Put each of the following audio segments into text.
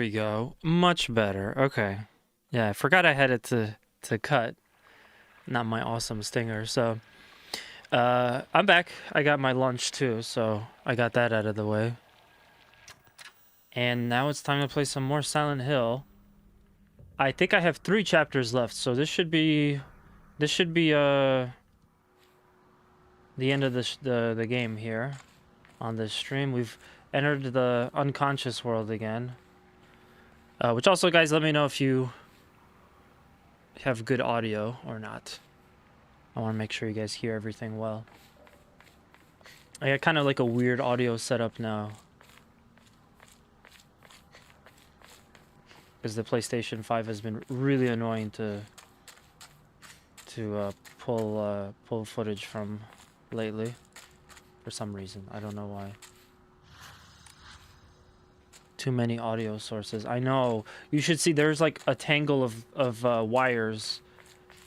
We go. Much better. Okay. Yeah, I forgot I had it to cut. Not my awesome stinger. So, I'm back. I got my lunch too, so I got that out of the way. And now it's time to play some more Silent Hill. I think I have 3 chapters left, so this should be the end of the game here on this stream. We've entered the unconscious world again. Which also, guys, let me know if you have good audio or not. I want to make sure you guys hear everything well. I got kind of like a weird audio setup now, because the PlayStation 5 has been really annoying to pull footage from lately for some reason. I don't know why. Too many audio sources. I know. You should see there's like a tangle of wires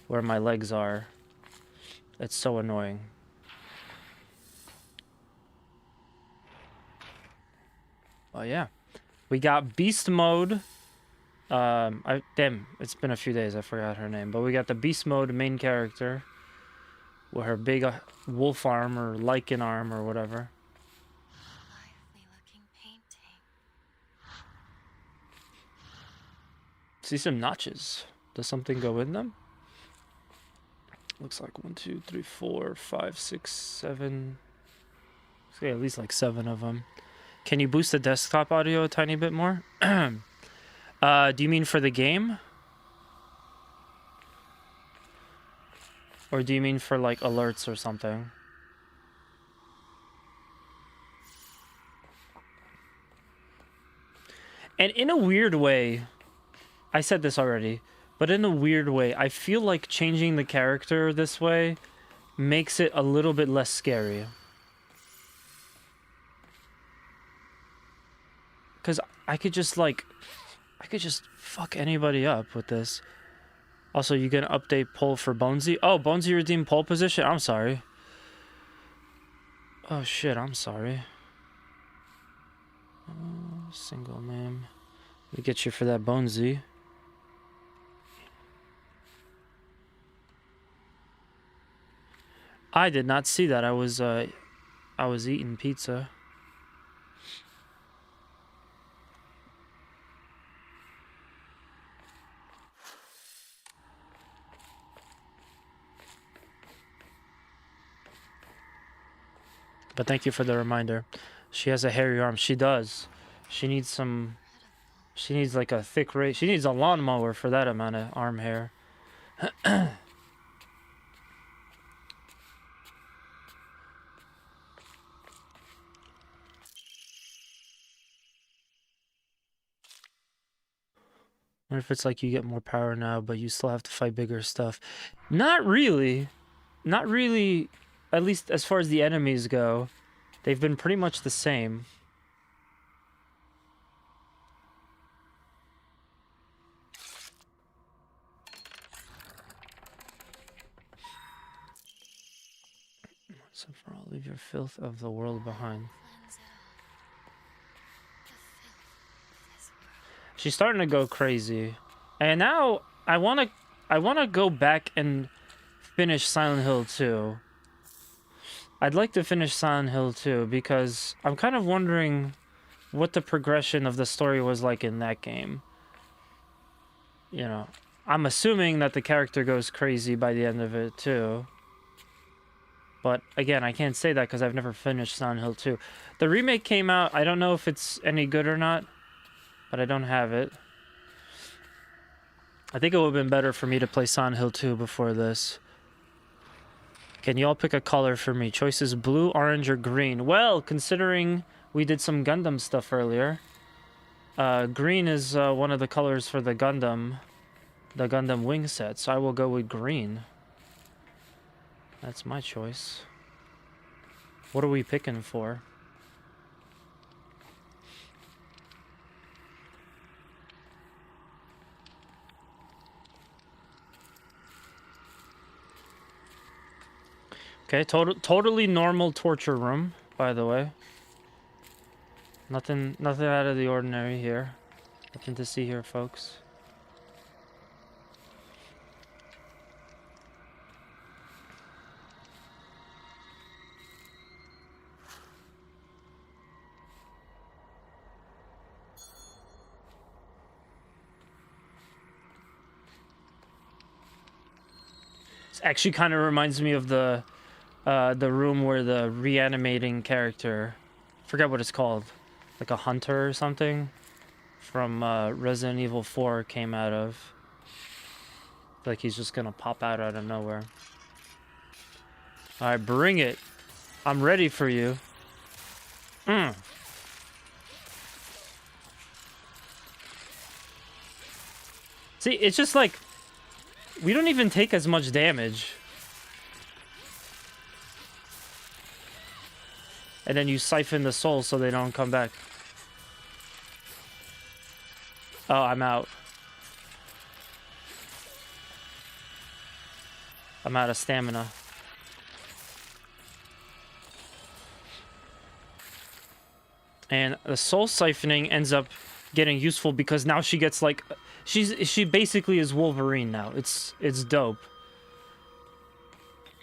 where my legs are. It's so annoying. Oh yeah. We got beast mode. Damn, it's been a few days. I forgot her name, but we got the beast mode main character with her big wolf arm or lichen arm or whatever. Lively looking painting. See some notches. Does something go in them? Looks like 1, 2, 3, 4, 5, 6, 7. Okay, at least like 7 of them. Can you boost the desktop audio a tiny bit more? Do you mean for the game? Or do you mean for like alerts or something? And in a weird way, I said this already, but in a weird way, I feel like changing the character this way makes it a little bit less scary. Because I could just fuck anybody up with this. Also, you gonna update poll for Bonesy? Oh, Bonesy redeemed pole position? I'm sorry. Oh shit, I'm sorry. Single name. Let me get you for that Bonesy. I did not see that. I was eating pizza. But thank you for the reminder. She has a hairy arm. She does. She needs some... She needs like a thick She needs a lawnmower for that amount of arm hair. What if it's like you get more power now, but you still have to fight bigger stuff? Not really. Not really. At least as far as the enemies go. They've been pretty much the same. So far, I'll leave your filth of the world behind. She's starting to go crazy. And now I wanna go back and finish Silent Hill 2. I'd like to finish Silent Hill 2 because I'm kind of wondering what the progression of the story was like in that game. You know, I'm assuming that the character goes crazy by the end of it too. But again, I can't say that because I've never finished Silent Hill 2. The remake came out. I don't know if it's any good or not, but I don't have it. I think it would have been better for me to play Silent Hill 2 before this. Can you all pick a color for me? Choices blue, orange, or green. Well, considering we did some Gundam stuff earlier, green is one of the colors for the Gundam wing set, so I will go with green. That's my choice. What are we picking for? Okay, totally normal torture room, by the way. Nothing out of the ordinary here. Nothing to see here, folks. This actually kind of reminds me of the room where the reanimating character, forget what it's called, like a hunter or something, from Resident Evil 4 came out of. Like he's just gonna pop out of nowhere. Alright, bring it. I'm ready for you. See, it's just like, we don't even take as much damage. And then you siphon the souls so they don't come back. Oh, I'm out. I'm out of stamina. And the soul siphoning ends up getting useful because now she gets like, she basically is Wolverine now. It's dope.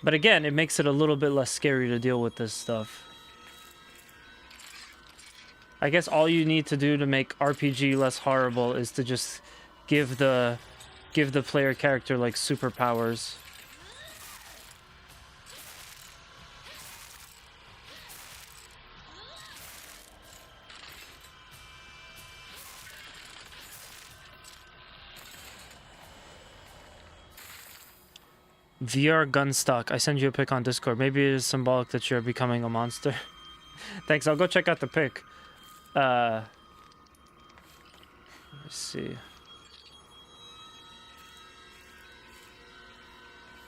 But again, it makes it a little bit less scary to deal with this stuff. I guess all you need to do to make RPG less horrible is to just give the player character like superpowers. VR Gunstock. I send you a pic on Discord. Maybe it is symbolic that you're becoming a monster. Thanks, I'll go check out the pic. Let's see.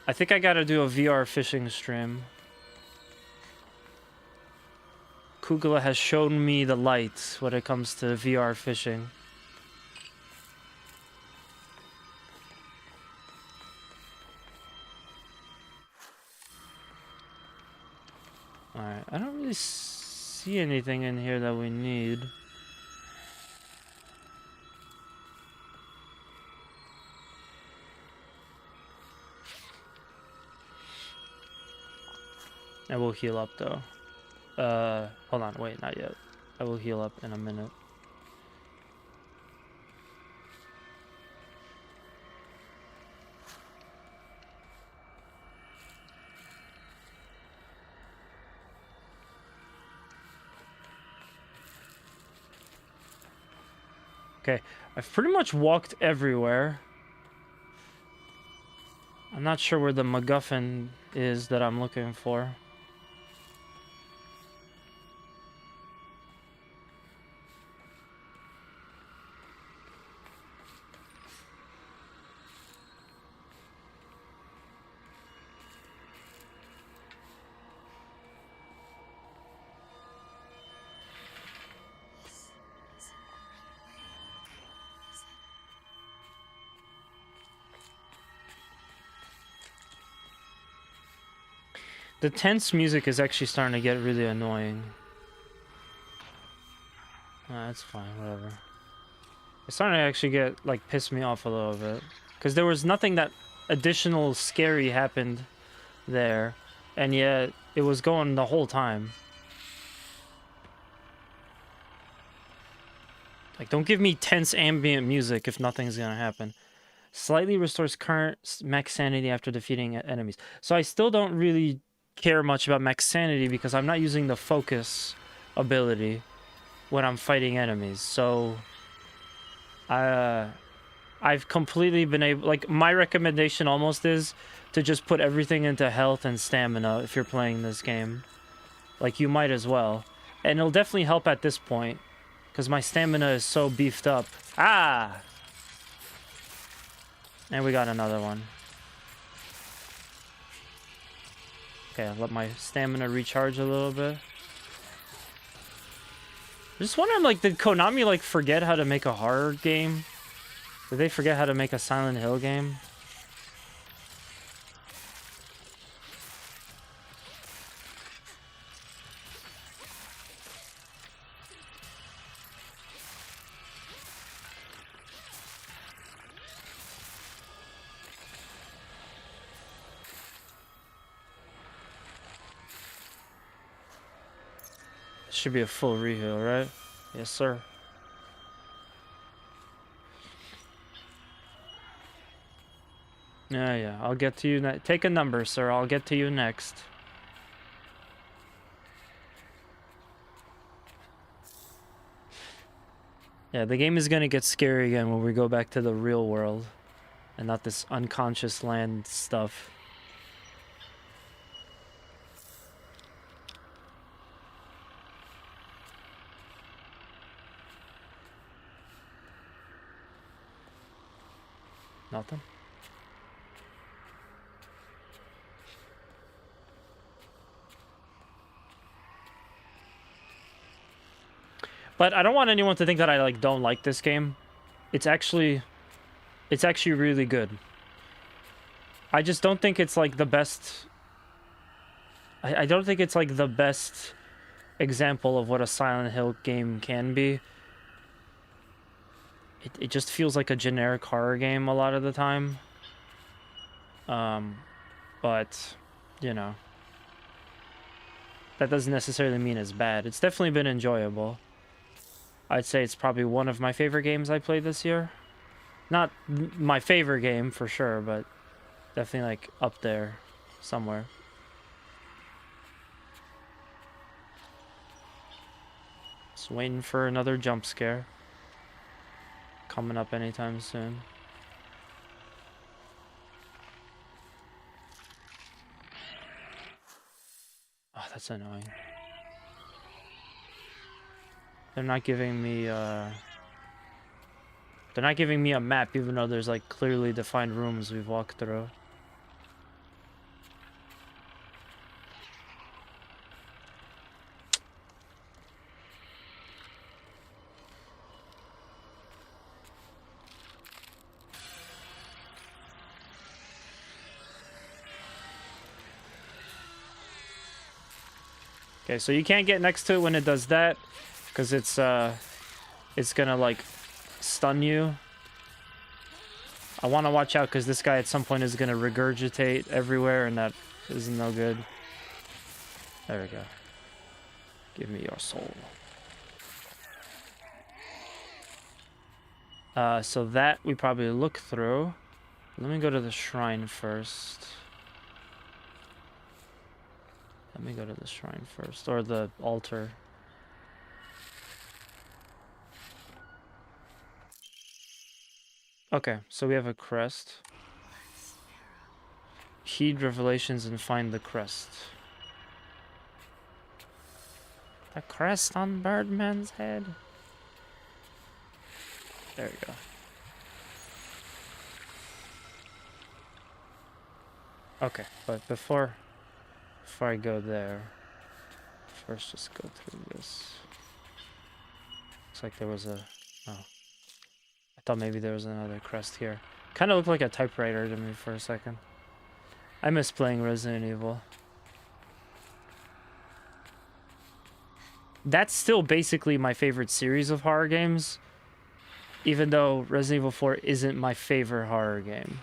I think I gotta do a VR fishing stream. Kugla has shown me the light when it comes to VR fishing. Alright, I don't really see anything in here that we need. I will heal up though. Hold on, wait, not yet. I will heal up in a minute. Okay, I've pretty much walked everywhere. I'm not sure where the MacGuffin is that I'm looking for. The tense music is actually starting to get really annoying. That's fine, whatever. It's starting to actually get, like, piss me off a little bit. Because there was nothing that additional scary happened there. And yet, it was going the whole time. Like, don't give me tense ambient music if nothing's gonna happen. Slightly restores current max sanity after defeating enemies. So I still don't really care much about max sanity because I'm not using the focus ability when I'm fighting enemies. So I've completely been able, like, my recommendation almost is to just put everything into health and stamina if you're playing this game. Like, you might as well. And it'll definitely help at this point because my stamina is so beefed up. Ah! And we got another one. Okay, I'll let my stamina recharge a little bit. Just wondering, like, did Konami, like, forget how to make a horror game? Did they forget how to make a Silent Hill game? should be a full reheal, right? Yes, sir. Yeah, I'll get to you take a number, sir. I'll get to you next. Yeah, the game is gonna get scary again when we go back to the real world. And not this unconscious land stuff. Nothing? But I don't want anyone to think that I don't like this game. It's actually really good. I just don't think it's like the best. I don't think it's like the best example of what a Silent Hill game can be. It just feels like a generic horror game a lot of the time. But, you know, that doesn't necessarily mean it's bad. It's definitely been enjoyable. I'd say it's probably one of my favorite games I played this year. Not my favorite game for sure, but definitely like up there somewhere. Just waiting for another jump scare. Coming up anytime soon. Oh, that's annoying. They're not giving me a map, even though there's like clearly defined rooms we've walked through. Okay, so you can't get next to it when it does that, because it's gonna like stun you. I want to watch out because this guy at some point is gonna regurgitate everywhere, and that is no good. There we go. Give me your soul. So that we probably look through. Let me go to the shrine first. Let me go to the shrine first, or the altar. Okay, so we have a crest. Heed revelations and find the crest. The crest on Birdman's head. There we go. Okay, but before I go there, first just go through this. Looks like there was a... Oh. I thought maybe there was another crest here. Kind of looked like a typewriter to me for a second. I miss playing Resident Evil. That's still basically my favorite series of horror games, even though Resident Evil 4 isn't my favorite horror game.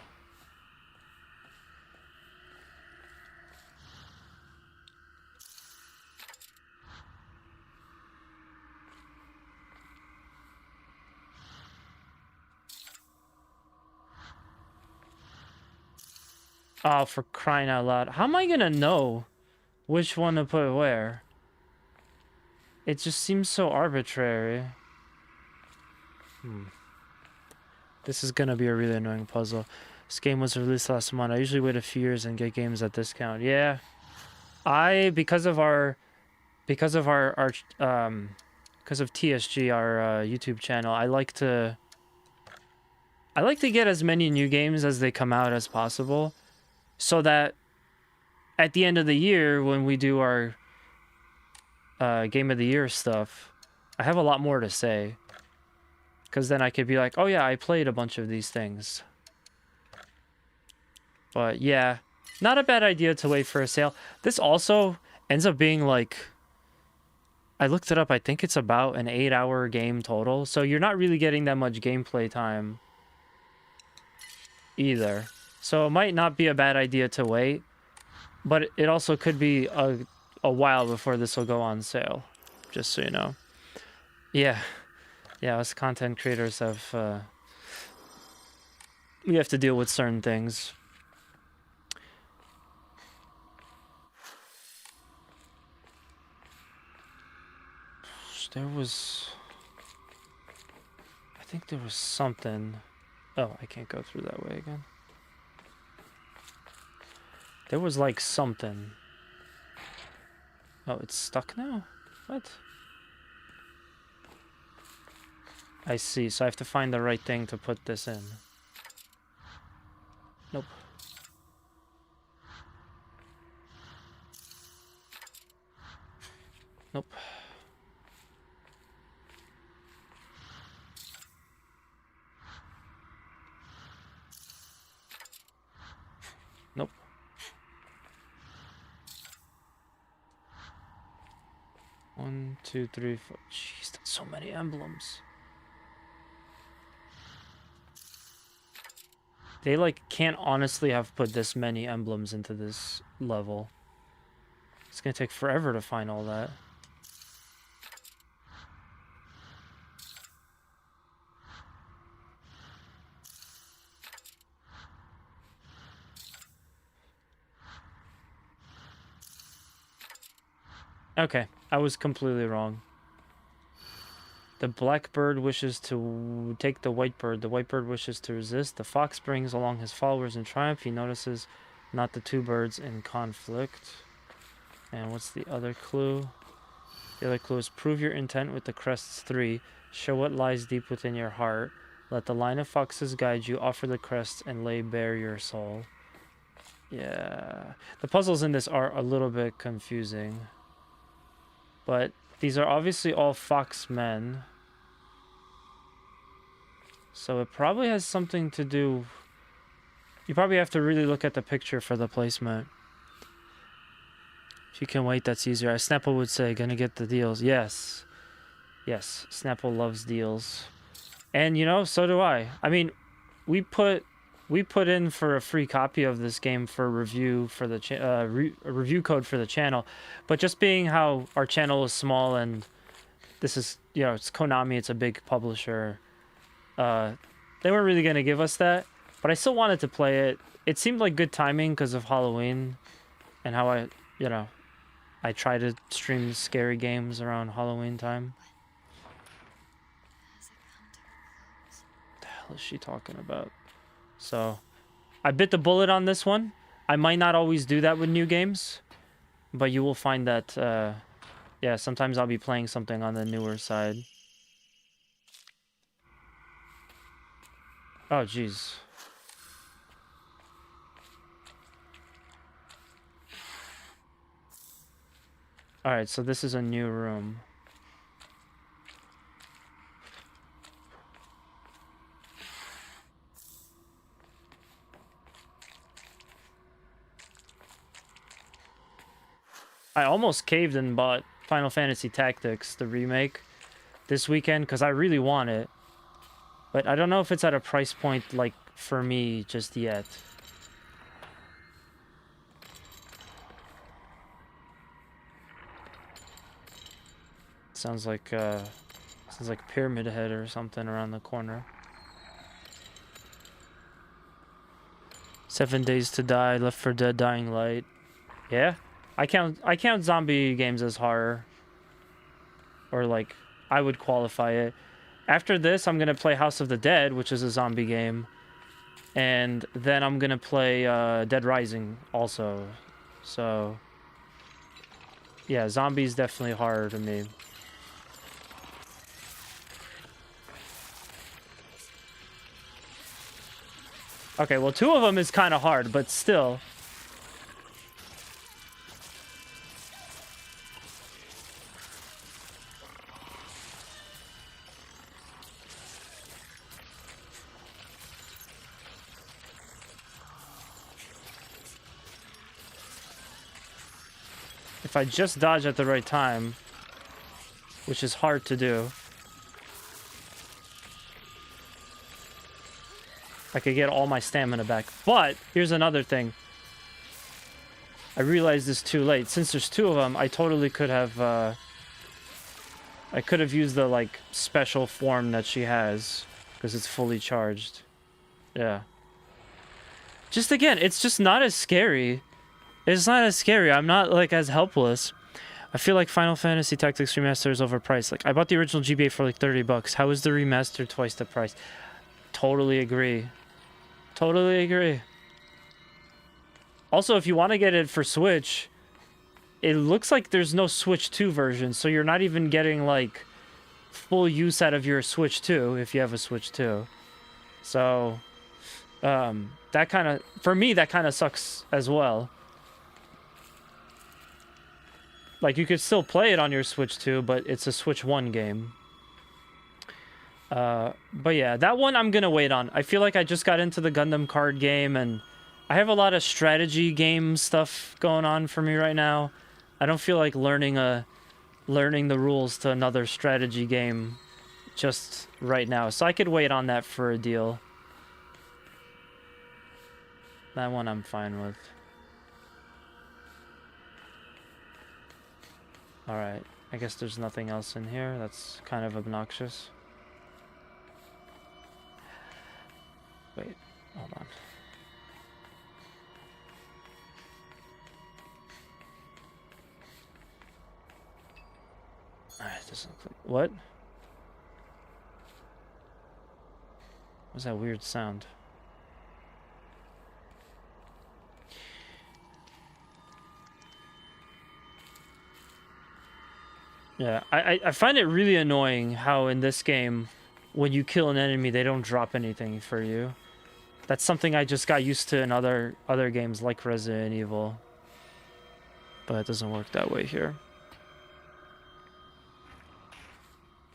Oh, for crying out loud. How am I gonna know which one to put where? It just seems so arbitrary. This is gonna be a really annoying puzzle. This game was released last month. I usually wait a few years and get games at discount. Yeah. Because of TSG, our YouTube channel, I like to get as many new games as they come out as possible, so that at the end of the year when we do our Game of the Year stuff, I have a lot more to say. Because then I could be like, oh yeah, I played a bunch of these things. But yeah, not a bad idea to wait for a sale. This also ends up being like... I looked it up, I think it's about an 8-hour game total. So you're not really getting that much gameplay time either. So it might not be a bad idea to wait. But it also could be a while before this will go on sale. just so you know. Yeah. Yeah, us content creators have, we have to deal with certain things. There was... I think there was something... Oh, I can't go through that way again. There was like something. Oh, it's stuck now? What? I see, so I have to find the right thing to put this in. Nope. Nope. Nope. One, two, three, four. Jeez, that's so many emblems. They like can't honestly have put this many emblems into this level. It's gonna take forever to find all that. Okay, I was completely wrong. The blackbird wishes to take the whitebird. The whitebird wishes to resist. The fox brings along his followers in triumph. He notices not the two birds in conflict. And what's the other clue? The other clue is prove your intent with the crests 3. Show what lies deep within your heart. Let the line of foxes guide you. Offer the crests and lay bare your soul. Yeah. The puzzles in this are a little bit confusing. But these are obviously all fox men. So it probably has something to do... You probably have to really look at the picture for the placement. If you can wait, that's easier. As Snapple would say, gonna get the deals. Yes. Yes, Snapple loves deals. And, you know, so do I. I mean, we put in for a free copy of this game for review for the review code for the channel, but just being how our channel is small and this is, you know, it's Konami, it's a big publisher, they weren't really gonna give us that, but I still wanted to play it. It seemed like good timing because of Halloween and how I try to stream scary games around Halloween time. Has it come to a close? What the hell is she talking about? So, I bit the bullet on this one. I might not always do that with new games, but you will find that, yeah, sometimes I'll be playing something on the newer side. Oh, jeez. Alright, so this is a new room. I almost caved and bought Final Fantasy Tactics, the remake, this weekend because I really want it. But I don't know if it's at a price point, like, for me just yet. Sounds like Pyramid Head or something around the corner. 7 Days to Die, Left 4 Dead, Dying Light. Yeah? I count zombie games as horror. Or like, I would qualify it. After this, I'm gonna play House of the Dead, which is a zombie game. And then I'm gonna play Dead Rising also. So, yeah, zombies definitely horror to me. Okay, well, 2 of them is kind of hard, but still. If I just dodge at the right time, which is hard to do, I could get all my stamina back. But here's another thing. I realized this too late. Since there's 2 of them, I totally could have I could have used the, like, special form that she has, because it's fully charged. Yeah. Just again, it's just not as scary. It's not as scary. I'm not, like, as helpless. I feel like Final Fantasy Tactics Remaster is overpriced. Like, I bought the original GBA for, like, 30 bucks. How is the remaster twice the price? Totally agree. Totally agree. Also, if you want to get it for Switch, it looks like there's no Switch 2 version, so you're not even getting, like, full use out of your Switch 2 if you have a Switch 2. So, that kind of, for me, that kind of sucks as well. Like, you could still play it on your Switch 2, but it's a Switch 1 game. But yeah, that one I'm gonna wait on. I feel like I just got into the Gundam card game, and I have a lot of strategy game stuff going on for me right now. I don't feel like learning the rules to another strategy game just right now. So I could wait on that for a deal. That one I'm fine with. Alright, I guess there's nothing else in here. That's kind of obnoxious. Wait, hold on. Alright, this looks like... What? What's that weird sound? Yeah, I find it really annoying how in this game, when you kill an enemy, they don't drop anything for you. That's something I just got used to in other games like Resident Evil. But it doesn't work that way here.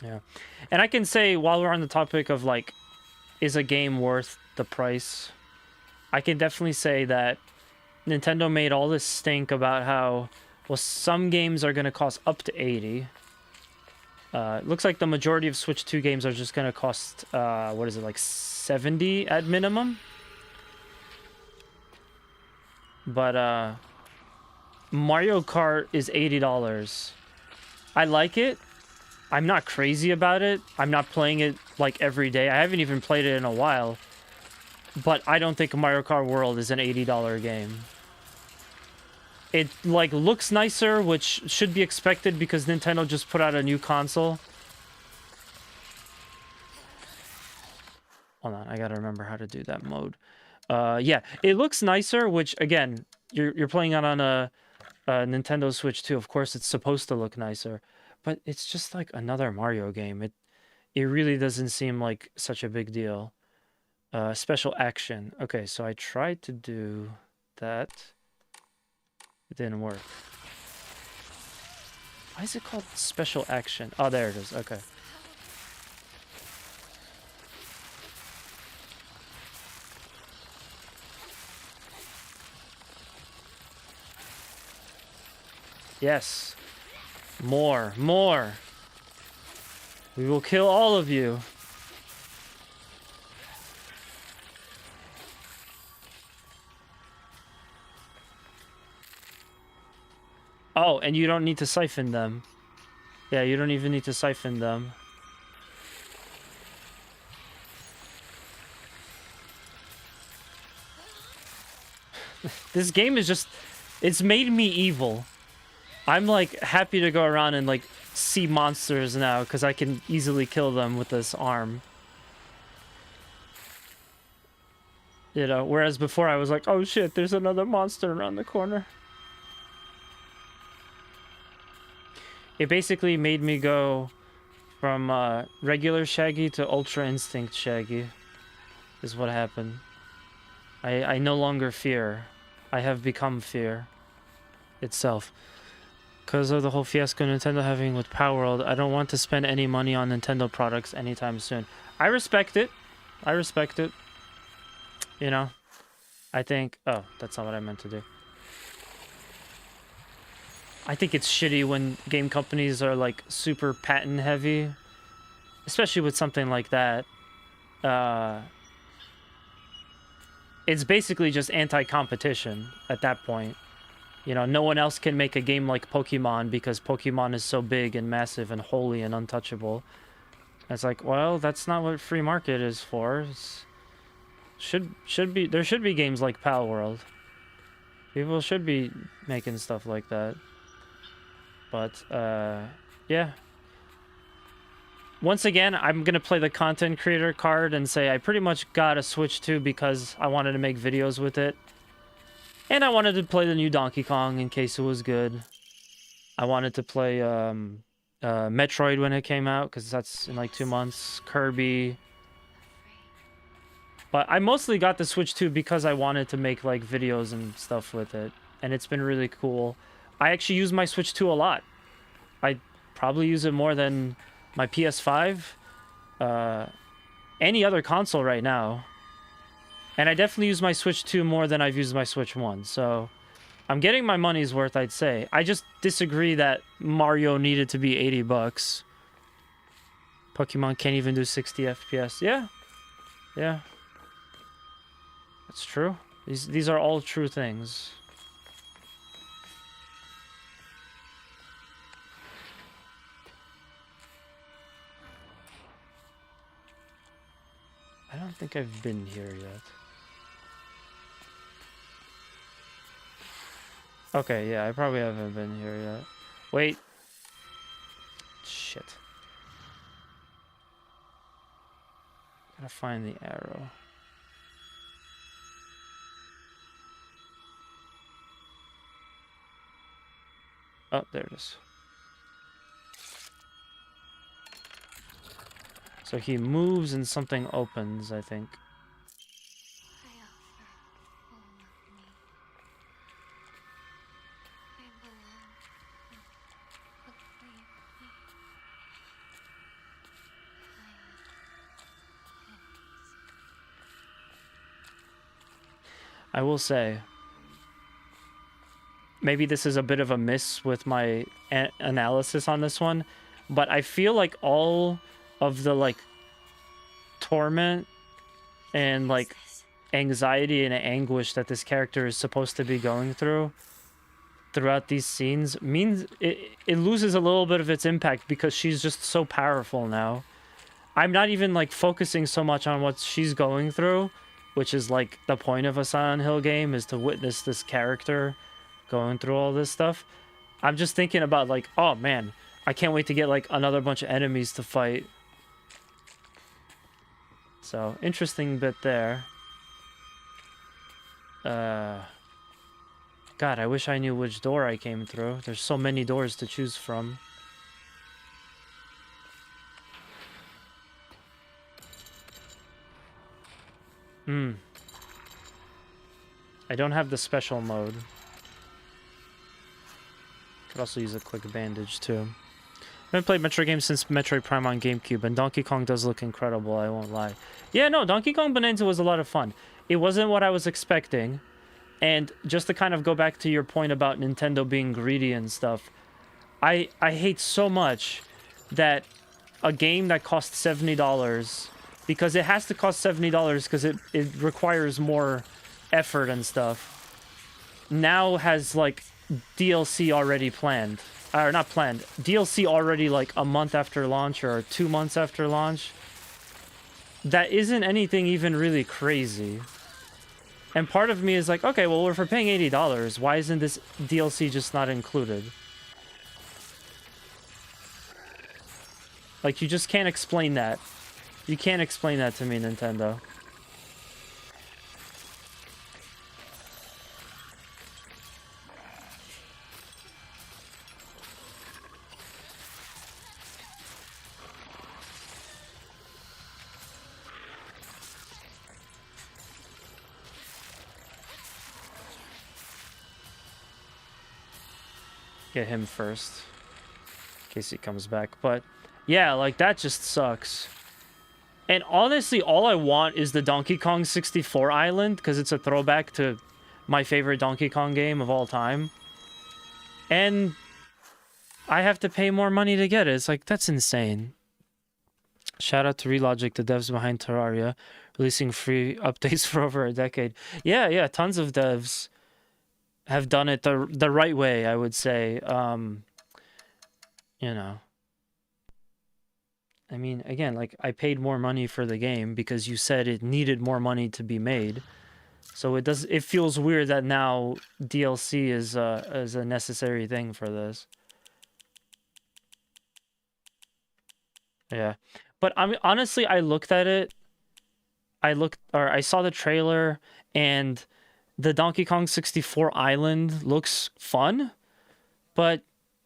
Yeah. And I can say, while we're on the topic of, like, is a game worth the price? I can definitely say that Nintendo made all this stink about how, well, some games are going to cost up to $80. It looks like the majority of Switch 2 games are just going to cost, what is it, like $70 at minimum? But, Mario Kart is $80. I like it. I'm not crazy about it. I'm not playing it, like, every day. I haven't even played it in a while. But I don't think Mario Kart World is an $80 game. It, like, looks nicer, which should be expected because Nintendo just put out a new console. Hold on, I gotta remember how to do that mode. Yeah, it looks nicer, which, again, you're playing it on a Nintendo Switch 2. Of course, it's supposed to look nicer. But it's just like another Mario game. It really doesn't seem like such a big deal. Special action. Okay, so I tried to do that. It didn't work. Why is it called special action? Oh, there it is. Okay. Yes. More. We will kill all of you. Oh, and you don't need to siphon them. Yeah, you don't even need to siphon them. This game is just... It's made me evil. I'm, like, happy to go around and, like, see monsters now, because I can easily kill them with this arm. You know, whereas before I was like, oh shit, there's another monster around the corner. It basically made me go from regular Shaggy to Ultra Instinct Shaggy, is what happened. I no longer fear. I have become fear itself. Because of the whole fiasco Nintendo having with Palworld, I don't want to spend any money on Nintendo products anytime soon. I respect it. I respect it. You know? I think... Oh, that's not what I meant to do. I think it's shitty when game companies are, like, super patent heavy. Especially with something like that. It's basically just anti-competition at that point. You know, no one else can make a game like Pokemon because Pokemon is so big and massive and holy and untouchable. And it's like, well, that's not what free market is for. There should be games like Pal World. People should be making stuff like that. But yeah. Once again, I'm gonna play the content creator card and say I pretty much got a Switch 2 because I wanted to make videos with it. And I wanted to play the new Donkey Kong in case it was good. I wanted to play Metroid when it came out, because that's in like 2 months. Kirby. But I mostly got the Switch 2 because I wanted to make like videos and stuff with it. And it's been really cool. I actually use my Switch 2 a lot. I probably use it more than my PS5. Any other console right now. And I definitely use my Switch 2 more than I've used my Switch 1. So I'm getting my money's worth, I'd say. I just disagree that Mario needed to be $80. Pokemon can't even do 60 FPS. Yeah. Yeah. That's true. These are all true things. I don't think I've been here yet. Okay, yeah, I probably haven't been here yet. Wait. Shit. Gotta find the arrow. Oh, there it is. So he moves and something opens, I think. I offer all of me. I belong. Proclaim me. I will say, maybe this is a bit of a miss with my analysis on this one, but I feel like all of the like torment and like anxiety and anguish that this character is supposed to be going throughout these scenes means it loses a little bit of its impact because she's just so powerful now. I'm not even like focusing so much on what she's going through, which is like the point of a Silent Hill game, is to witness this character going through all this stuff. I'm just thinking about like, oh man, I can't wait to get like another bunch of enemies to fight. So, interesting bit there. God, I wish I knew which door I came through. There's so many doors to choose from. I don't have the special mode. Could also use a quick bandage too. I haven't played Metroid games since Metroid Prime on GameCube, and Donkey Kong does look incredible, I won't lie. Yeah, no, Donkey Kong Bonanza was a lot of fun. It wasn't what I was expecting, and just to kind of go back to your point about Nintendo being greedy and stuff, I hate so much that a game that costs $70, because it has to cost $70 because it requires more effort and stuff, now has like DLC already planned. Or not planned, DLC already like a month after launch or 2 months after launch. That isn't anything even really crazy. And part of me is like, okay, well, if we're paying $80, why isn't this DLC just not included? Like, you just can't explain that. You can't explain that to me, Nintendo. Get him first, in case he comes back. But yeah, like that just sucks. And honestly, all I want is the Donkey Kong 64 island, because it's a throwback to my favorite Donkey Kong game of all time. And I have to pay more money to get it. It's like, that's insane. Shout out to Relogic, the devs behind Terraria, releasing free updates for over a decade. Yeah, tons of devs. have done it the right way, I would say. You know, I mean, again, like I paid more money for the game because you said it needed more money to be made. So it feels weird that now DLC is a necessary thing for this. Yeah. But honestly, I looked at it. I saw the trailer, and the Donkey Kong 64 Island looks fun, but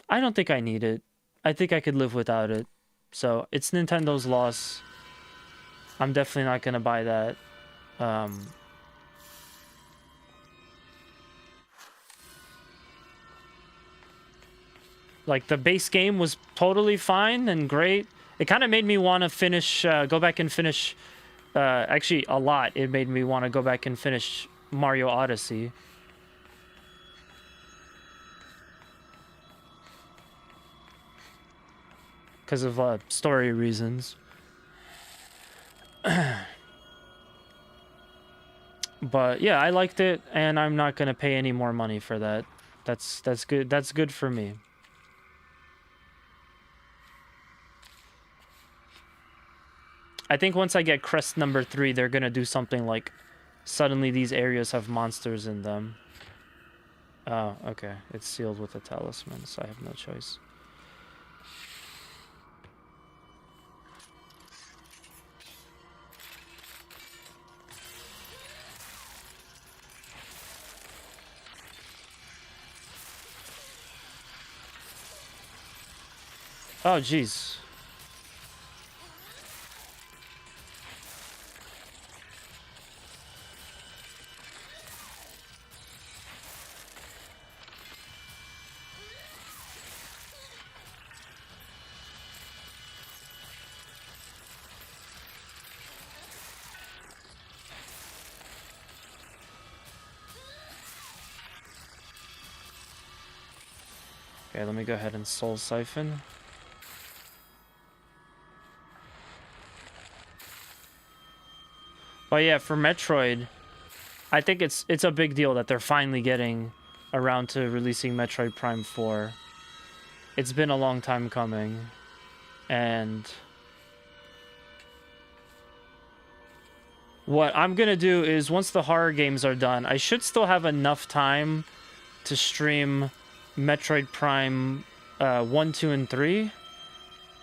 I don't think I need it. I think I could live without it. So it's Nintendo's loss. I'm definitely not gonna buy that. Like the base game was totally fine and great. It kind of made me want to finish, go back and finish. Actually, a lot. It made me want to go back and finish Mario Odyssey. Because of story reasons. But yeah, I liked it, and I'm not gonna pay any more money for that. That's good. That's good for me. I think once I get crest number 3, they're gonna do something like suddenly these areas have monsters in them. Oh, okay. It's sealed with a talisman, so I have no choice. Oh, jeez. Okay, let me go ahead and Soul Siphon. But yeah, for Metroid, I think it's a big deal that they're finally getting around to releasing Metroid Prime 4. It's been a long time coming, and what I'm gonna do is once the horror games are done, I should still have enough time to stream Metroid Prime 1, 2, and 3,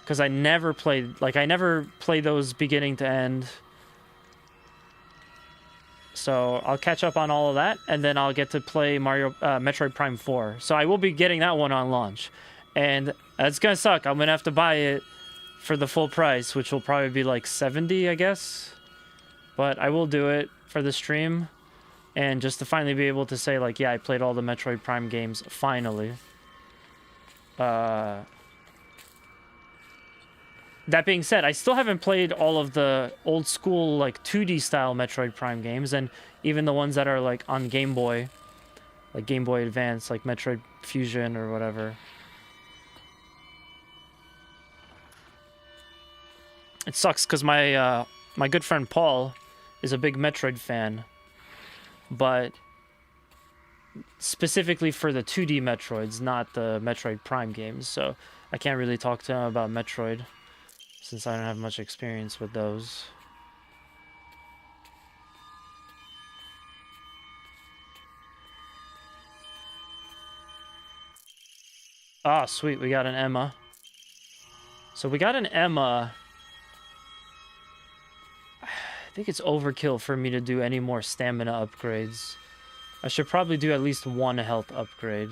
because I never played those beginning to end. So I'll catch up on all of that, and then I'll get to play Metroid Prime 4. So I will be getting that one on launch, and it's gonna suck. I'm gonna have to buy it for the full price, which will probably be like 70, I guess. But I will do it for the stream, and just to finally be able to say, like, yeah, I played all the Metroid Prime games, finally. That being said, I still haven't played all of the old school, like, 2D style Metroid Prime games, and even the ones that are, like, on Game Boy, like Game Boy Advance, like Metroid Fusion or whatever. It sucks because my good friend Paul is a big Metroid fan, but specifically for the 2D Metroids, not the Metroid Prime games, so I can't really talk to him about Metroid, since I don't have much experience with those. Ah, sweet, we got an Emma. So we got an Emma. I think it's overkill for me to do any more stamina upgrades. I should probably do at least one health upgrade.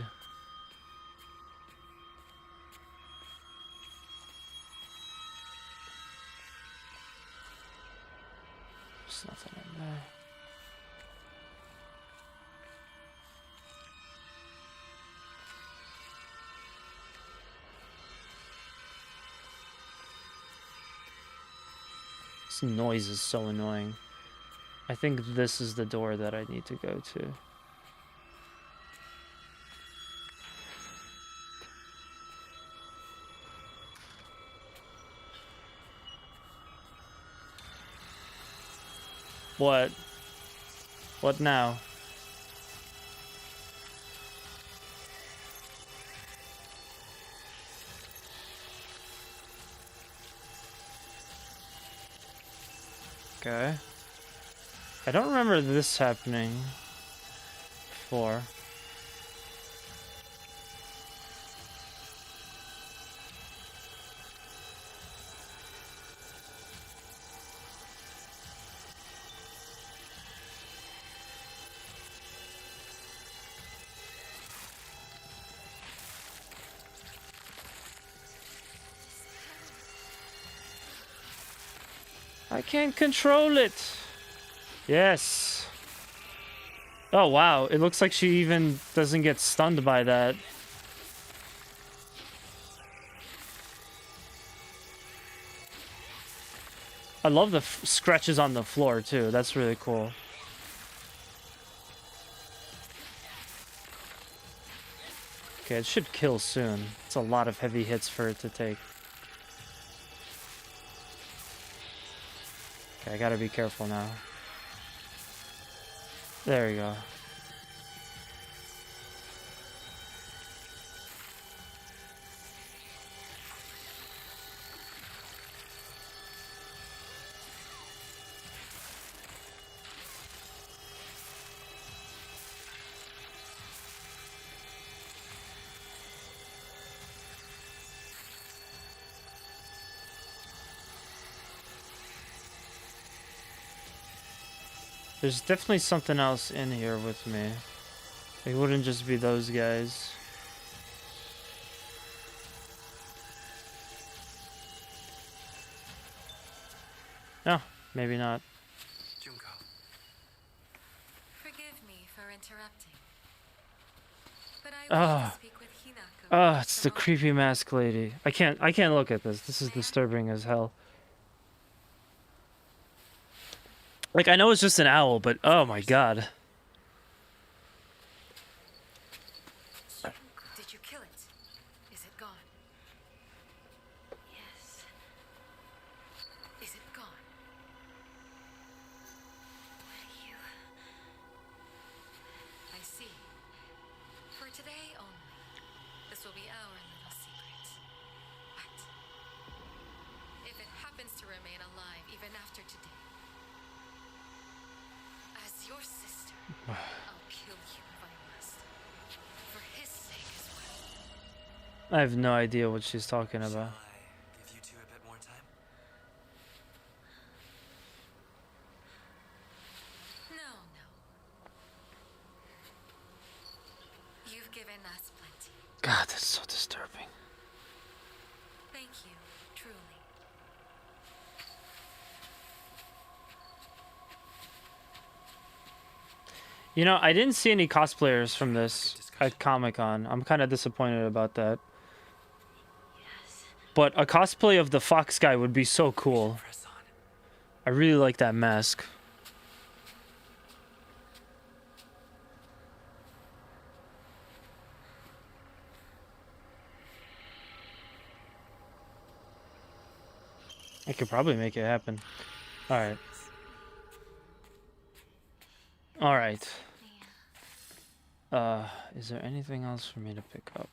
There's nothing in there. This noise is so annoying. I think this is the door that I need to go to. What? What now? Okay. I don't remember this happening before. I can't control it. Yes. Oh, wow. It looks like she even doesn't get stunned by that. I love the scratches on the floor, too. That's really cool. Okay, it should kill soon. It's a lot of heavy hits for it to take. Okay, I gotta be careful now. There we go. There's definitely something else in here with me. It wouldn't just be those guys. No, maybe not. Junko. Forgive me for interrupting. But I wish to speak with Hinako. Ah, it's the creepy mask lady. I can't look at this. This is disturbing as hell. Like, I know it's just an owl, but oh my god. Did you kill it? Is it gone? Yes. Is it gone? What are you? I see. For today only. This will be our little secret. But if it happens to remain alive even after today, as your sister, I'll kill you if I must. For his sake as well. I have no idea what she's talking Shall about. I give you two a bit more time? No. You've given us plenty. God, that's so disturbing. Thank you, truly. You know, I didn't see any cosplayers from this at Comic-Con. I'm kind of disappointed about that. Yes. But a cosplay of the Fox guy would be so cool. Press on. I really like that mask. I could probably make it happen. Alright. Alright. Is there anything else for me to pick up?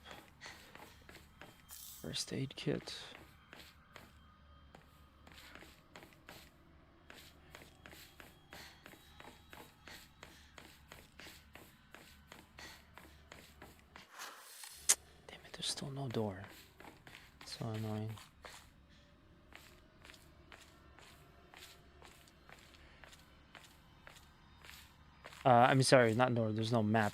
First aid kit. Damn it, there's still no door. So annoying. I'm sorry, not door, there's no map.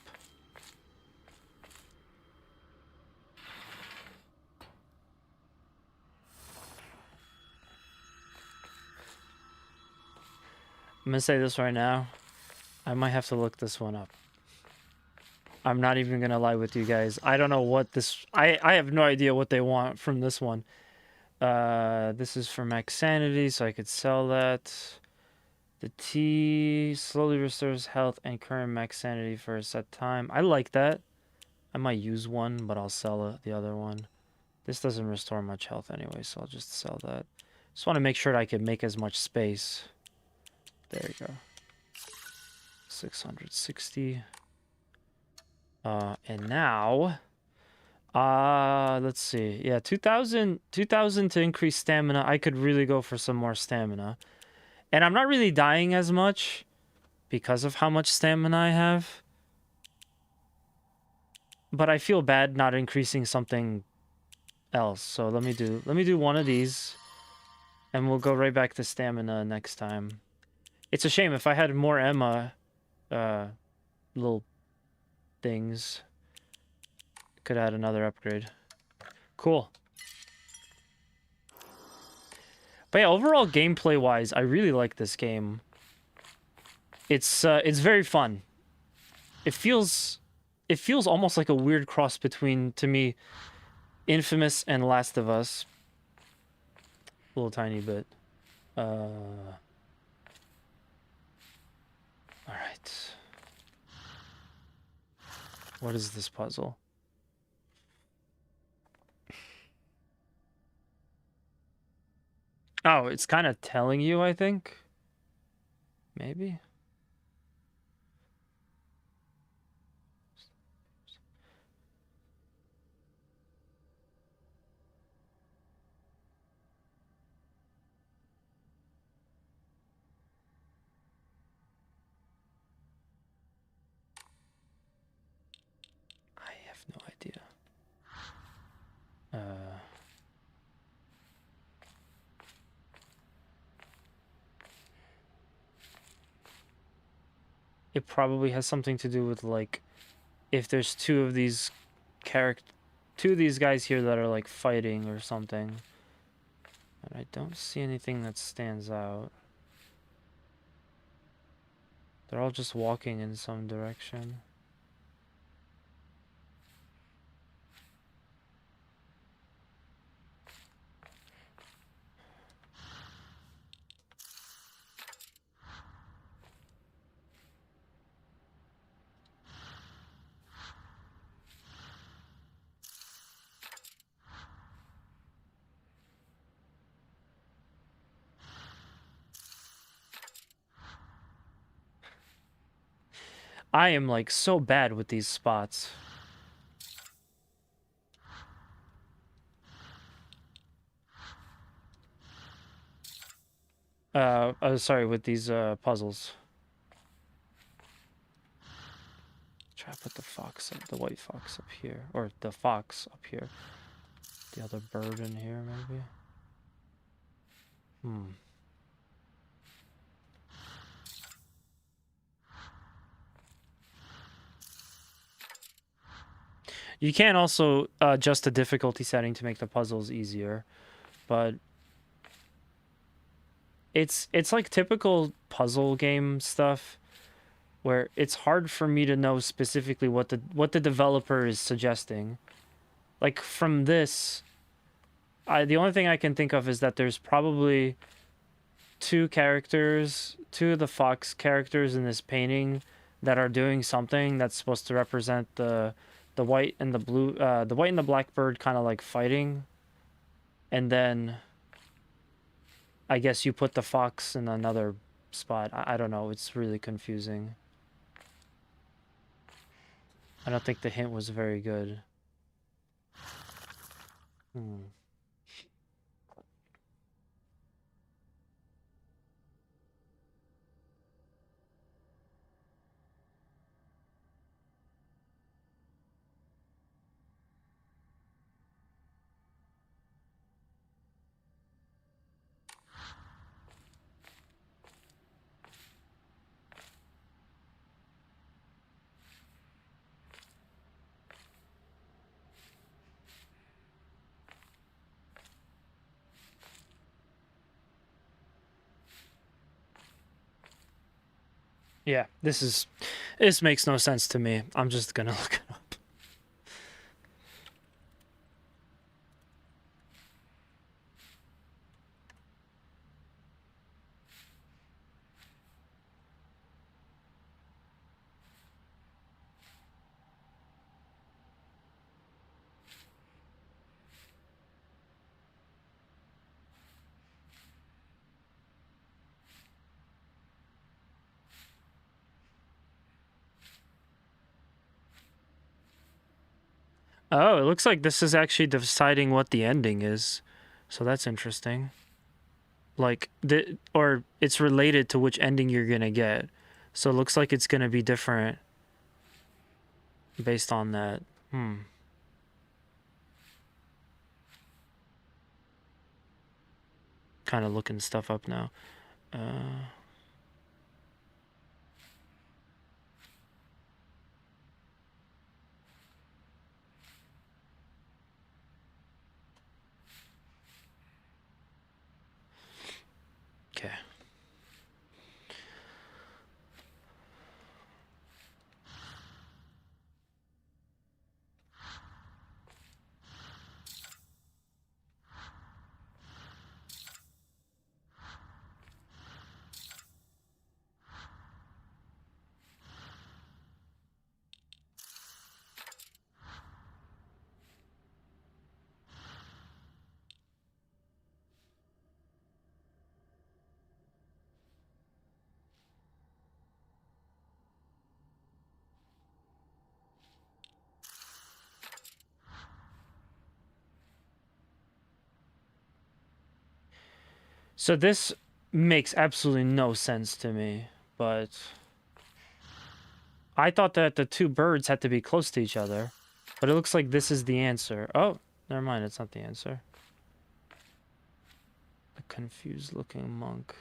I'm gonna say this right now. I might have to look this one up. I'm not even gonna lie with you guys. I don't know what this... I have no idea what they want from this one. This is for max sanity, so I could sell that. The tea slowly restores health and current max sanity for a set time. I like that. I might use one, but I'll sell the other one. This doesn't restore much health anyway, so I'll just sell that. Just want to make sure that I can make as much space. There you go. 660. And now, let's see. Yeah, 2000 to increase stamina. I could really go for some more stamina. And I'm not really dying as much because of how much stamina I have. But I feel bad not increasing something else. So let me do one of these. And we'll go right back to stamina next time. It's a shame if I had more Emma little things. Could add another upgrade. Cool. But yeah, overall gameplay wise, I really like this game. It's very fun. It feels almost like a weird cross between, to me, Infamous and Last of Us. A little tiny bit. Alright. What is this puzzle? Oh, it's kind of telling you, I think. Maybe. I have no idea. It probably has something to do with, like, if there's two of these guys here that are, like, fighting or something. But I don't see anything that stands out. They're all just walking in some direction. I am, like, so bad with these spots. Sorry, with these puzzles. Try to put the fox up, the white fox up here, or the fox up here. The other bird in here, maybe. You can also adjust the difficulty setting to make the puzzles easier, but it's like typical puzzle game stuff where it's hard for me to know specifically what the developer is suggesting. Like from this, the only thing I can think of is that there's probably two of the fox characters in this painting that are doing something that's supposed to represent the white and the blue, the white and the black bird kind of like fighting. And then I guess you put the fox in another spot. I don't know. It's really confusing. I don't think the hint was very good. Yeah, this makes no sense to me. I'm just gonna look it up. Oh, it looks like this is actually deciding what the ending is. So that's interesting. like or it's related to which ending you're gonna get. So it looks like it's gonna be different based on that. Kind of looking stuff up now. Okay. So this makes absolutely no sense to me, but I thought that the two birds had to be close to each other, but it looks like this is the answer. Oh, never mind, it's not the answer. A confused looking monk.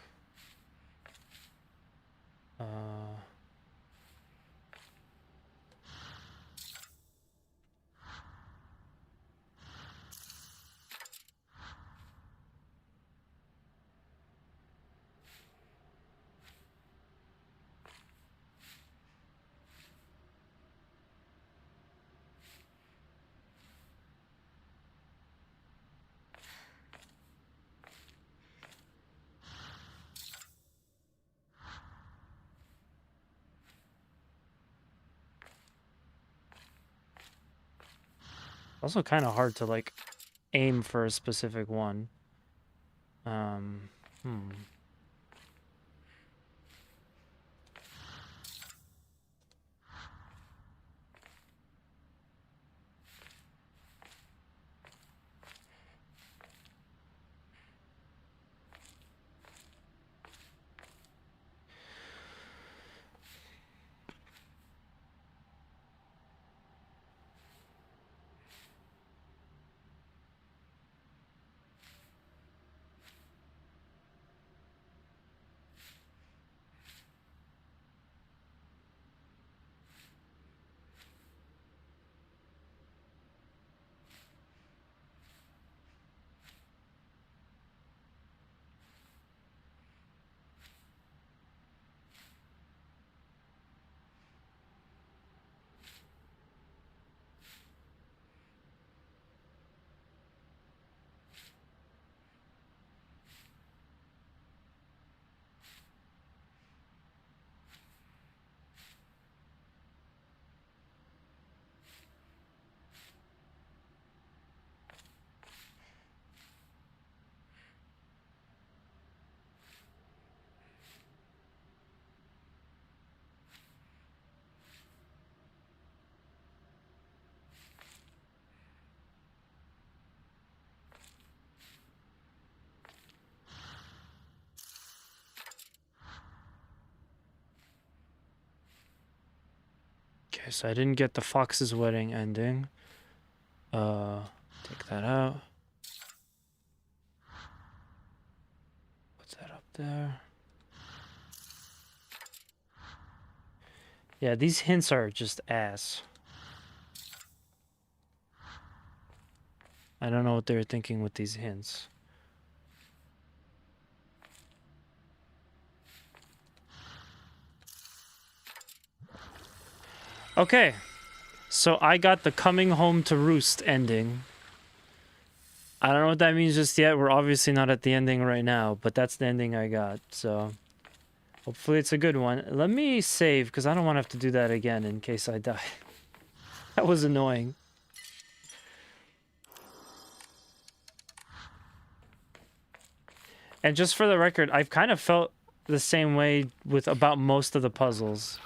Also kind of hard to like aim for a specific one. Okay, so I didn't get the Fox's Wedding ending. Take that out. What's that up there? Yeah, these hints are just ass. I don't know what they were thinking with these hints. Okay, so I got the Coming Home to Roost ending. I don't know what that means just yet. We're obviously not at the ending right now, but that's the ending I got, so hopefully it's a good one. Let me save, because I don't want to have to do that again in case I die. That was annoying. And just for the record, I've kind of felt the same way with about most of the puzzles.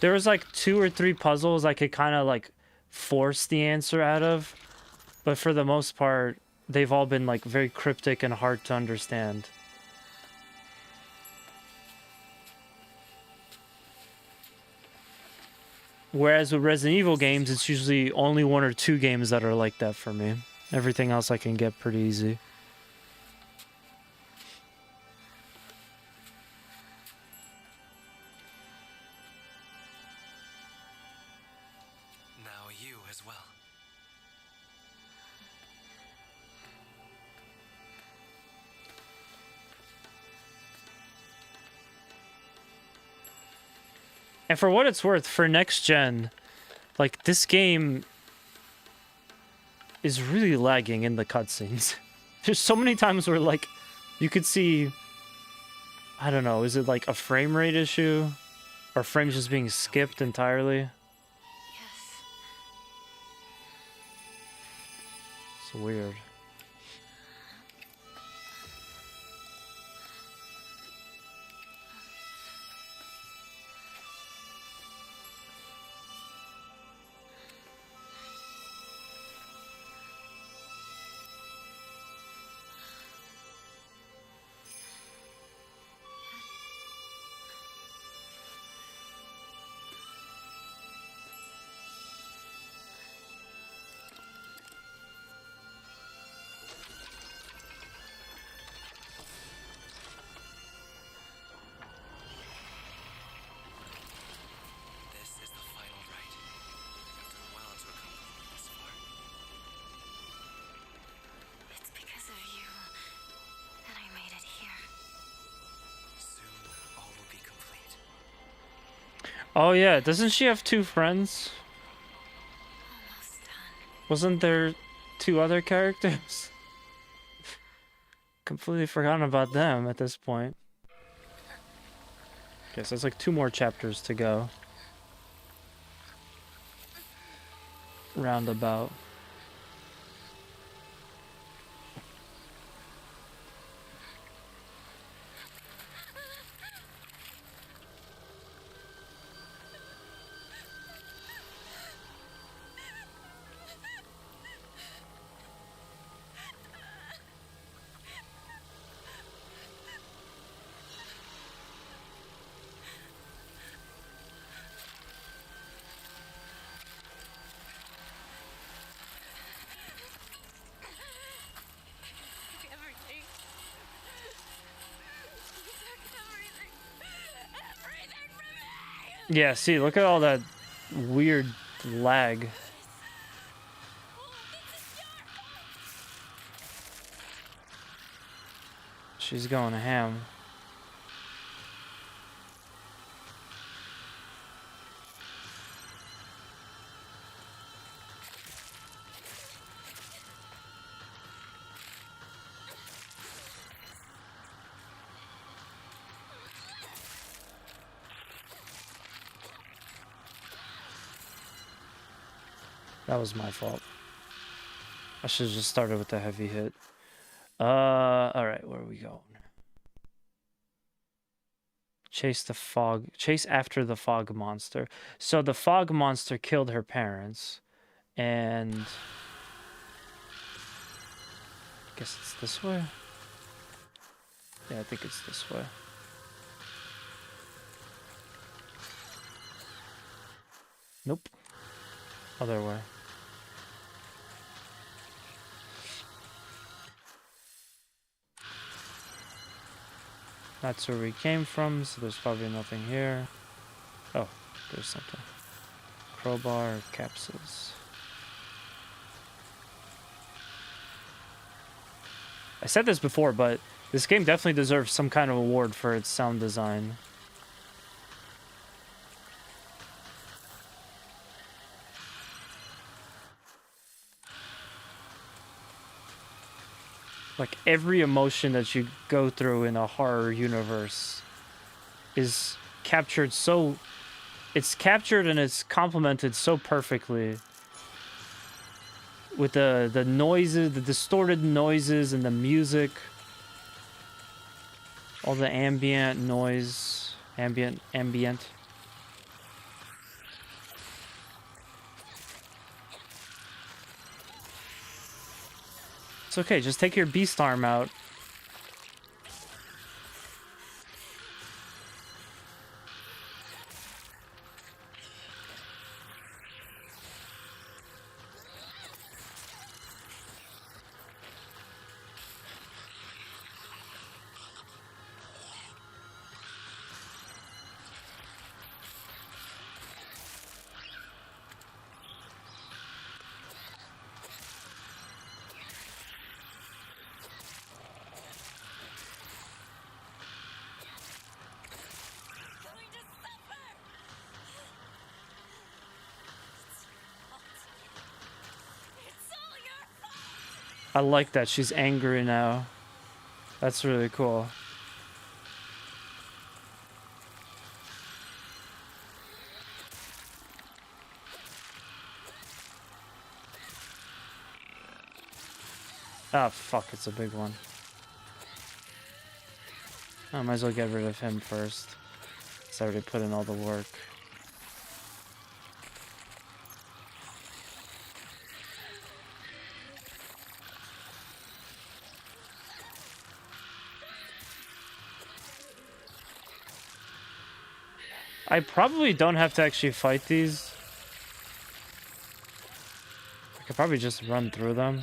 There was like 2 or 3 puzzles I could kind of like force the answer out of, but for the most part, they've all been like very cryptic and hard to understand. Whereas with Resident Evil games, it's usually only 1 or 2 games that are like that for me. Everything else I can get pretty easy. Now you as well. And for what it's worth, for next gen, like, this game is really lagging in the cutscenes. There's so many times where, like, you could see, I don't know, is it like a frame rate issue? Or frames just being skipped entirely? Yes. It's weird. This is the final rite. You've done well to accompany me this far. It's because of you that I made it here. Soon, all will be complete. Oh yeah, doesn't she have 2 friends? Almost done. Wasn't there 2 other characters? Completely forgotten about them at this point. Guess there's like 2 more chapters to go. Roundabout. Everything. You took everything. Everything from me! Yeah, see, look at all that weird lag. She's going ham. That was my fault. I should have just started with the heavy hit. Alright, where are we going? Chase the fog. Chase after the fog monster. So the fog monster killed her parents. And I guess it's this way? Yeah, I think it's this way. Nope. Other way. That's where we came from, so there's probably nothing here. Oh, there's something. Crowbar, capsules. I said this before, but this game definitely deserves some kind of award for its sound design. Like, every emotion that you go through in a horror universe is captured so... It's captured and it's complemented so perfectly. With the noises, the distorted noises and the music. All the ambient noise. Ambient. It's okay, just take your beast arm out. I like that she's angry now. That's really cool. Ah, fuck, it's a big one. I might as well get rid of him first. He's already put in all the work. I probably don't have to actually fight these. I could probably just run through them.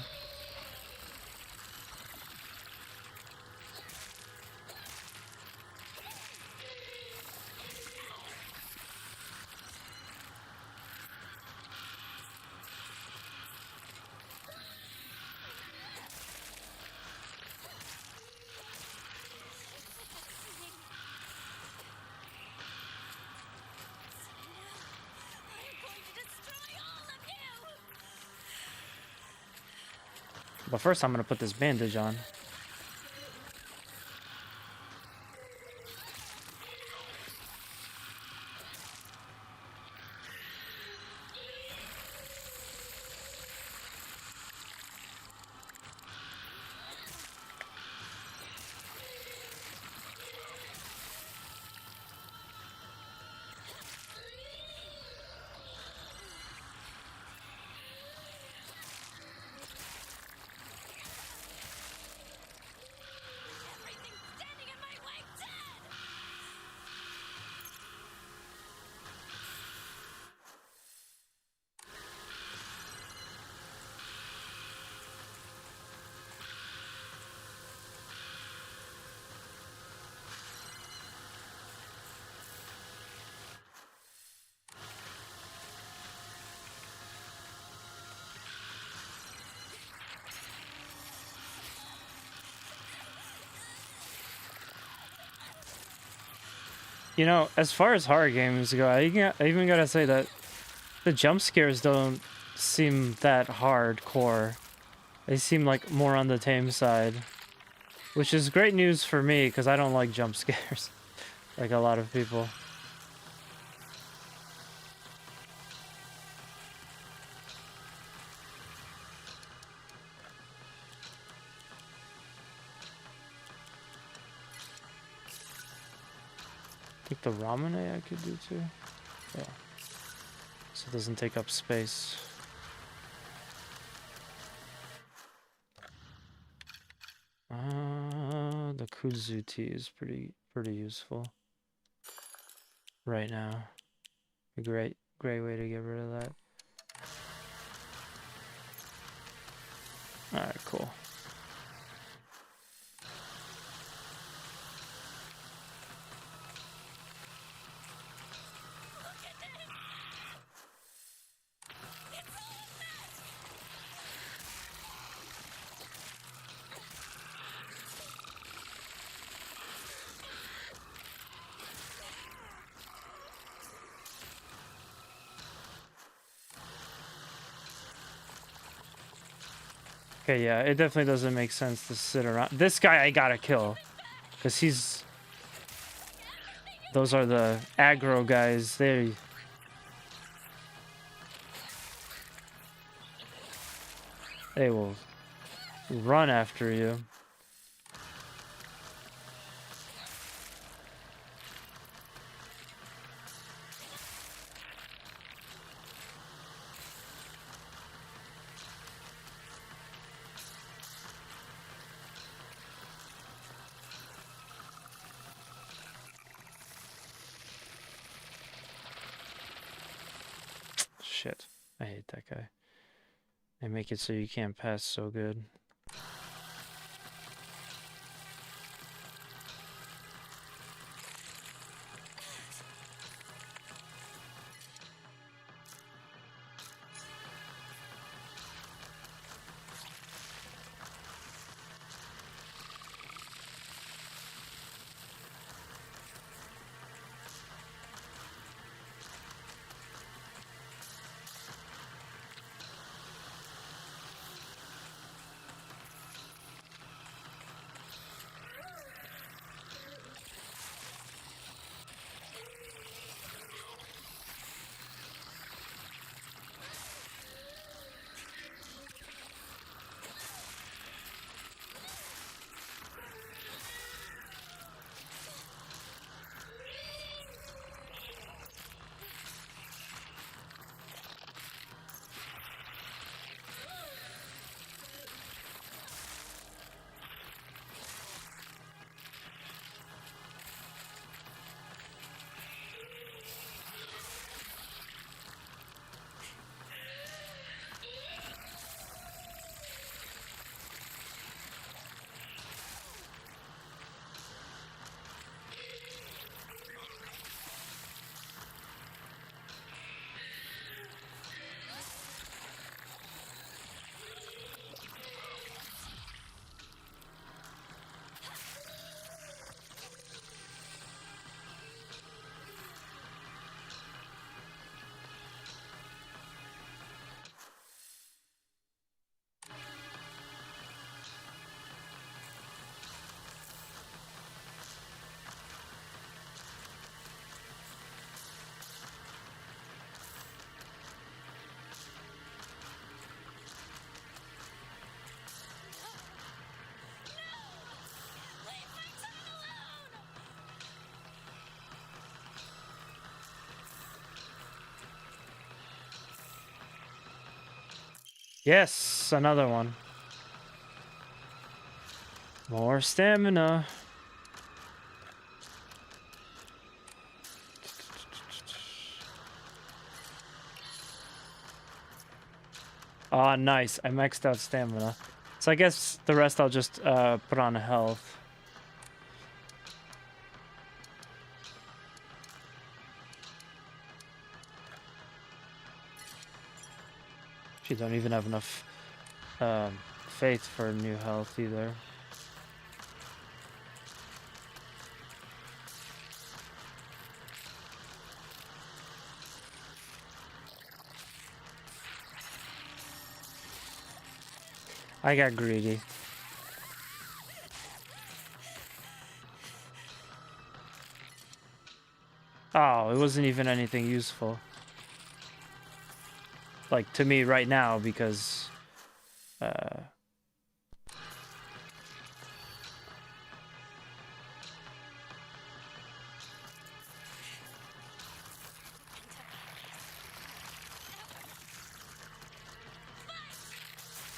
But first I'm gonna put this bandage on. You know, as far as horror games go, I even gotta say that the jump scares don't seem that hardcore. They seem like more on the tame side. Which is great news for me, because I don't like jump scares. Like a lot of people. I think the Ramune I could do too. Yeah. So it doesn't take up space. The Kuzuti is pretty useful right now. A great way to get rid of that. Alright, cool. Okay, yeah, it definitely doesn't make sense to sit around. This guy I gotta kill. Because he's... Those are the aggro guys. They will run after you. Shit. I hate that guy. They make it so you can't pass so good. Yes, another one. More stamina. Ah, nice. I maxed out stamina. So I guess the rest I'll just put on health. She don't even have enough faith for new health either. I got greedy. Oh, it wasn't even anything useful. Like, to me right now, because...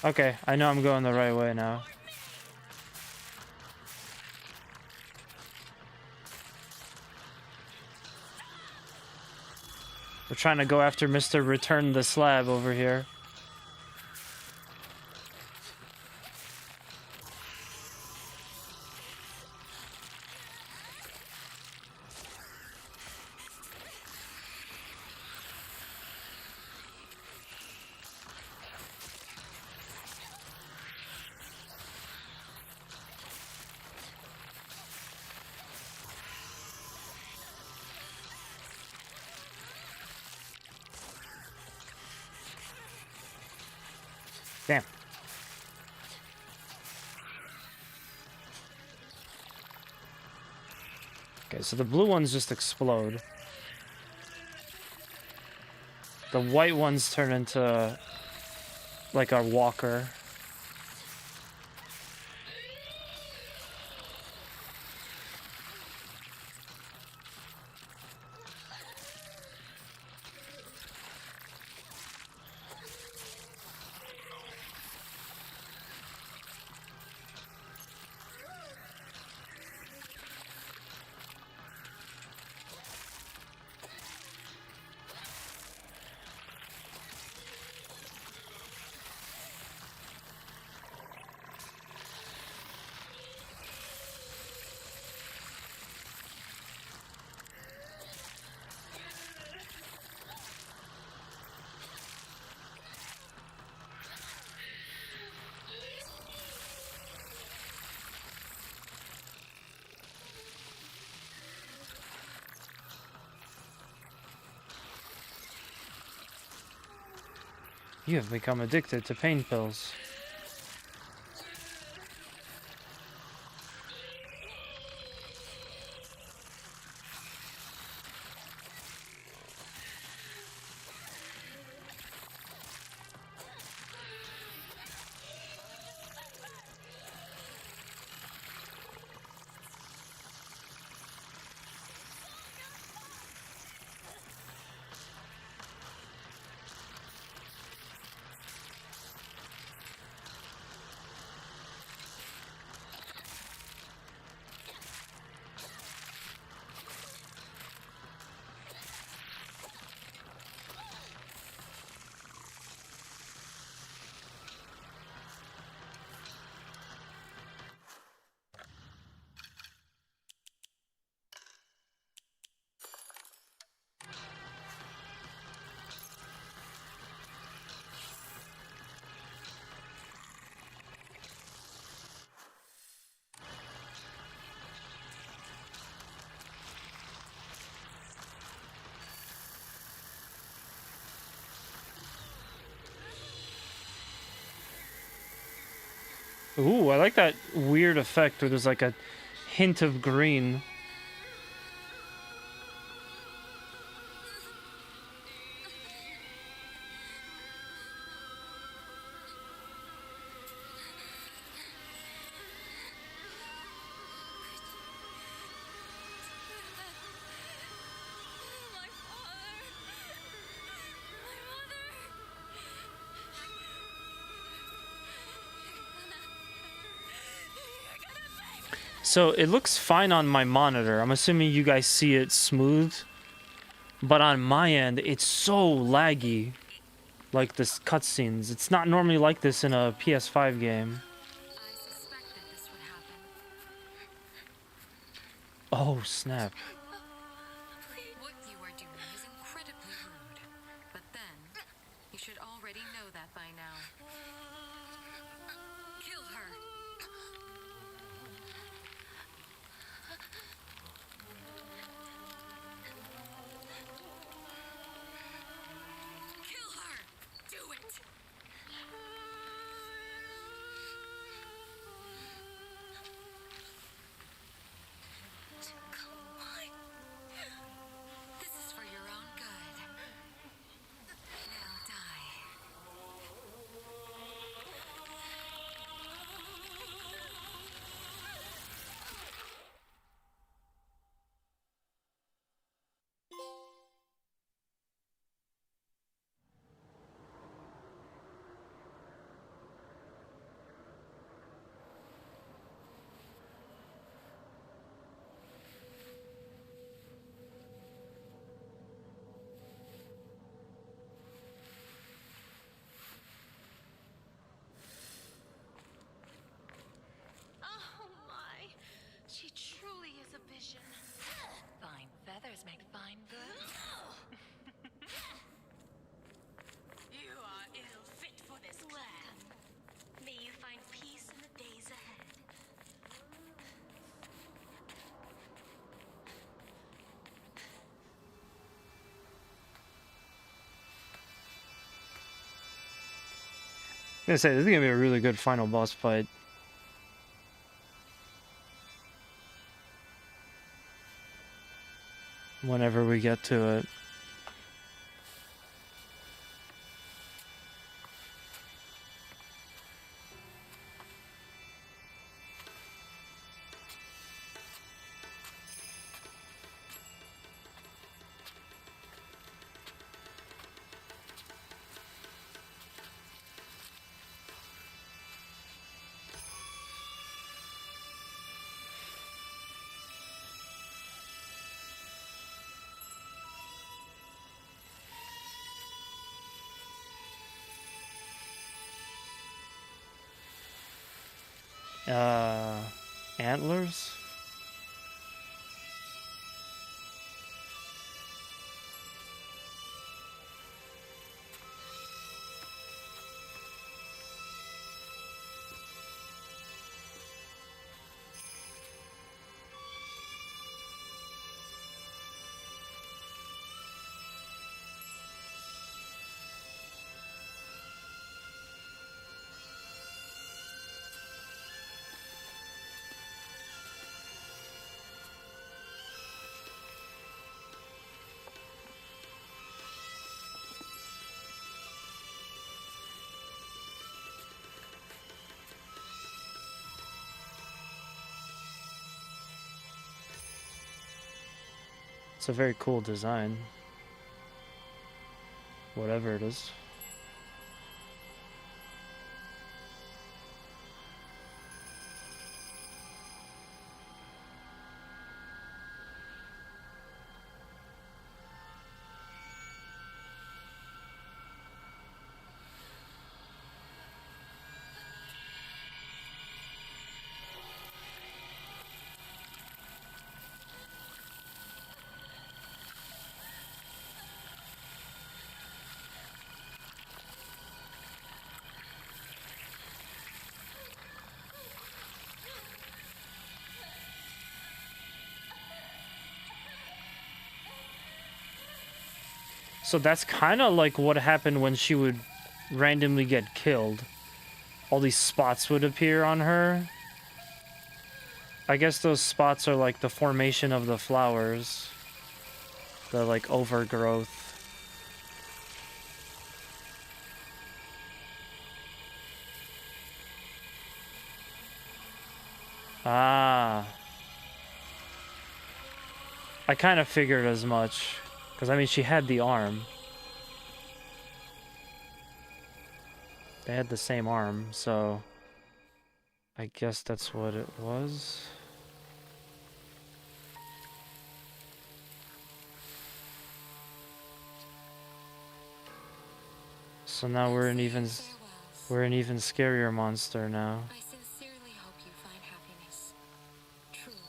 Okay, I know I'm going the right way now. We're trying to go after Mr. Return the Slab over here. Damn. Okay, so the blue ones just explode. The white ones turn into like a walker. You have become addicted to pain pills. Ooh, I like that weird effect where there's like a hint of green. My father. My mother. So it looks fine on my monitor. I'm assuming you guys see it smooth. But on my end, it's so laggy. Like this cutscenes. It's not normally like this in a PS5 game. I suspected this would happen. Oh, snap. What you are doing is incredibly rude. But then, you should already know that by now. Kill her! Kill her! Do it! Come on. This is for your own good. Now die. Oh my. She truly is a vision. Fine feathers make fine boots. You are ill fit for this clan. May you find peace in the days ahead. I'm gonna say, this is gonna be a really good final boss fight. Whenever we get to it. Antlers? It's a very cool design. Whatever it is. So that's kind of like what happened when she would randomly get killed. All these spots would appear on her. I guess those spots are like the formation of the flowers. The like overgrowth. Ah. I kind of figured as much. Because, I mean, she had the arm. They had the same arm, so... I guess that's what it was. So now we're an even scarier monster now. I sincerely hope you find happiness. Truly.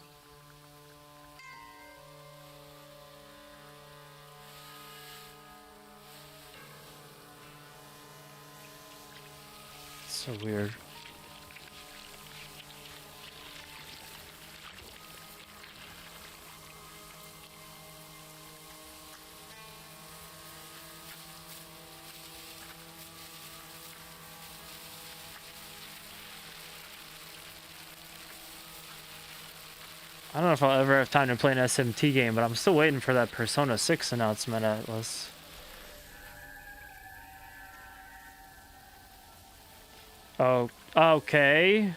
So weird. I don't know if I'll ever have time to play an SMT game, but I'm still waiting for that Persona 6 announcement, Atlas. Oh, okay.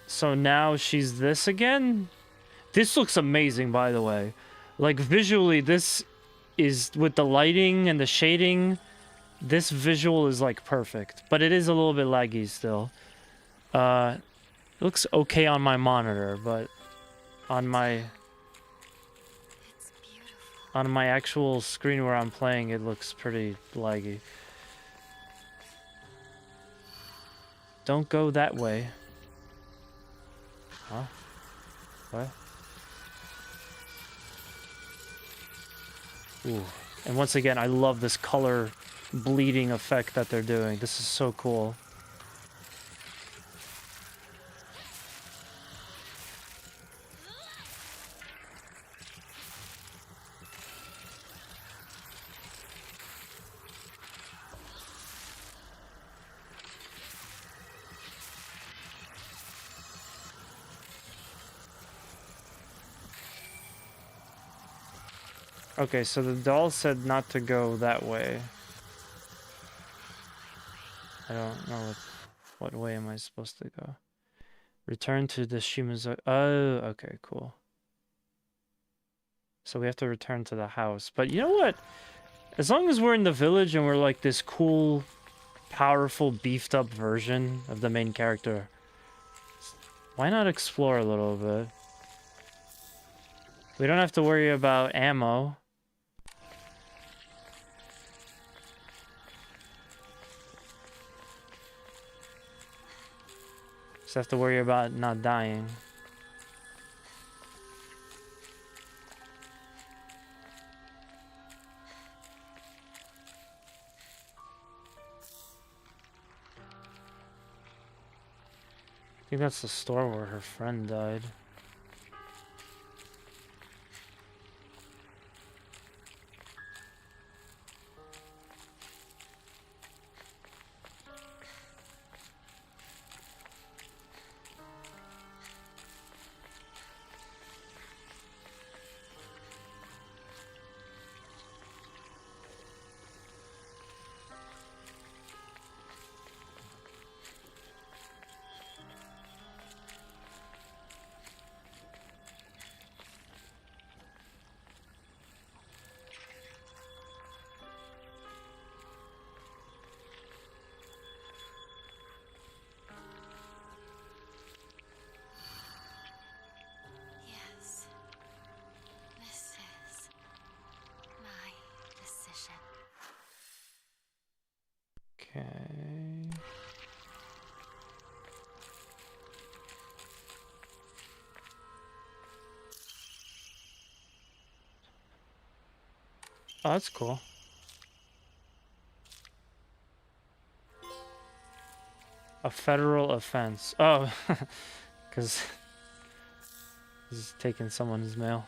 So now she's this again? This looks amazing, by the way. Like, visually, this is, with the lighting and the shading, this visual is, like, perfect. But it is a little bit laggy still. It looks okay on my monitor, but on my... It's beautiful. on my actual screen where I'm playing, it looks pretty laggy. Don't go that way. Huh? What? Ooh. And once again, I love this color bleeding effect that they're doing. This is so cool. Okay, so the doll said not to go that way. I don't know what way am I supposed to go. Return to the Shimazu. Oh, okay, cool. So we have to return to the house. But you know what? As long as we're in the village and we're like this cool, powerful, beefed up version of the main character, why not explore a little bit? We don't have to worry about ammo. Just have to worry about not dying. I think that's the store where her friend died. Yes. This is my decision. Okay. Oh, that's cool. A federal offense. Oh, because he's taking someone's mail.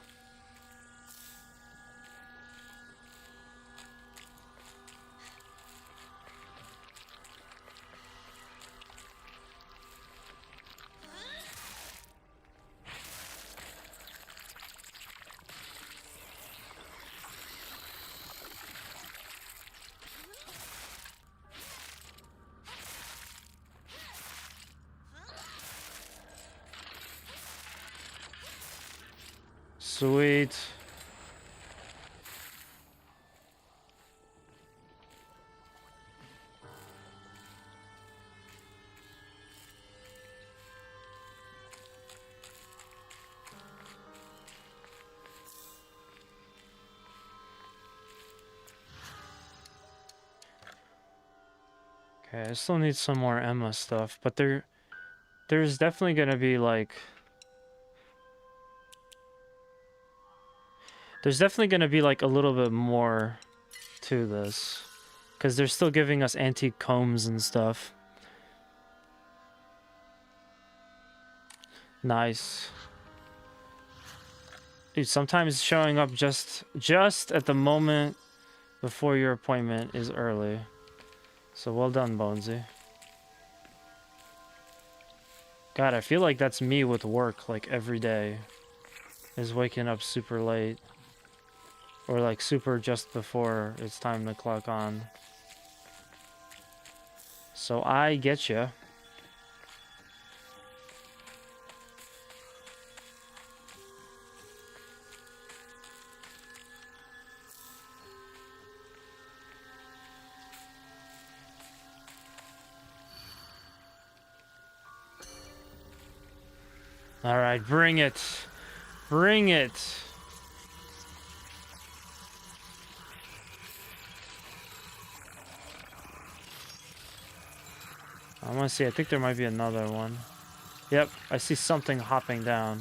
Sweet. Okay, I still need some more Emma stuff, but there's definitely gonna be like a little bit more to this, because they're still giving us antique combs and stuff. Nice. Dude, sometimes showing up just at the moment before your appointment is early. So well done, Bonesy. God, I feel like that's me with work, like, every day. Is waking up super late. Or, like, super just before it's time to clock on. So I get ya. Alright, bring it. Bring it. I want to see. I think there might be another one. Yep, I see something hopping down.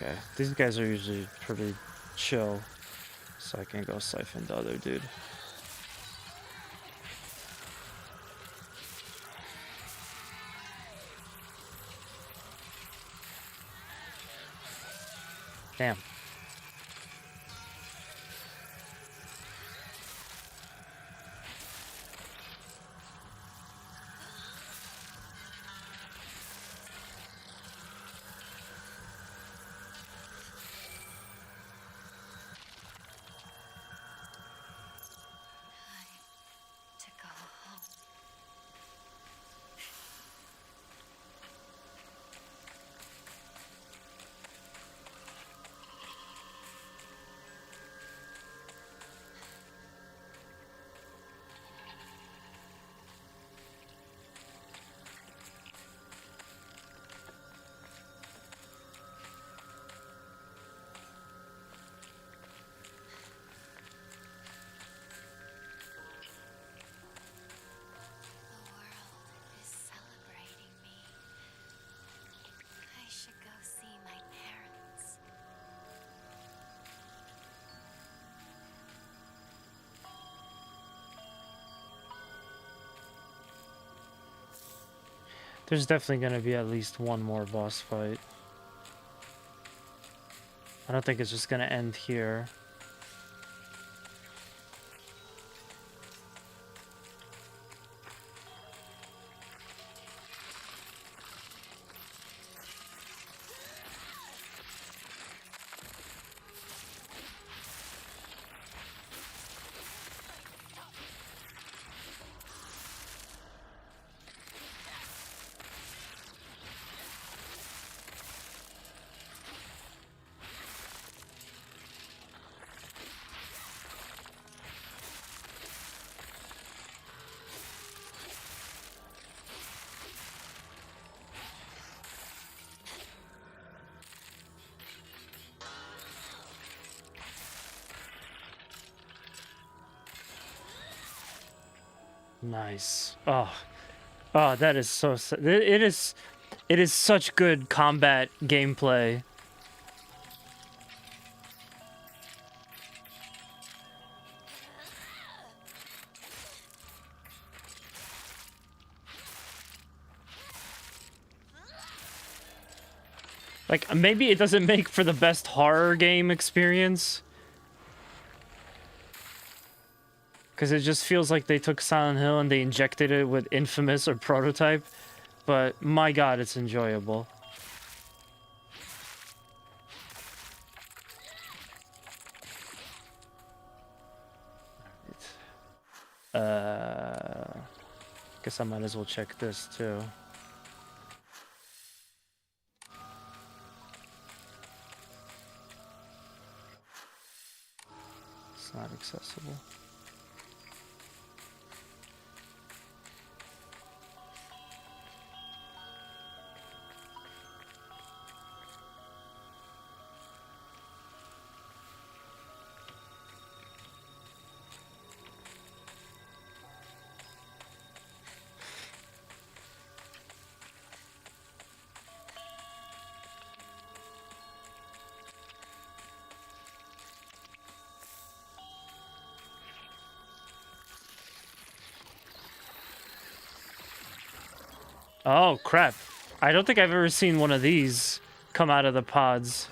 Okay, these guys are usually pretty chill, so I can go siphon the other dude. Damn. To go home. The world is celebrating me. I should go see my parents. There's definitely gonna be at least one more boss fight. I don't think it's just gonna end here. Nice. Oh, oh, that is so. It is. It is such good combat gameplay. Like, maybe it doesn't make for the best horror game experience, Because it just feels like they took Silent Hill and they injected it with Infamous or Prototype. But my god, it's enjoyable. Guess I might as well check this too. It's not accessible. Oh, crap. I don't think I've ever seen one of these come out of the pods.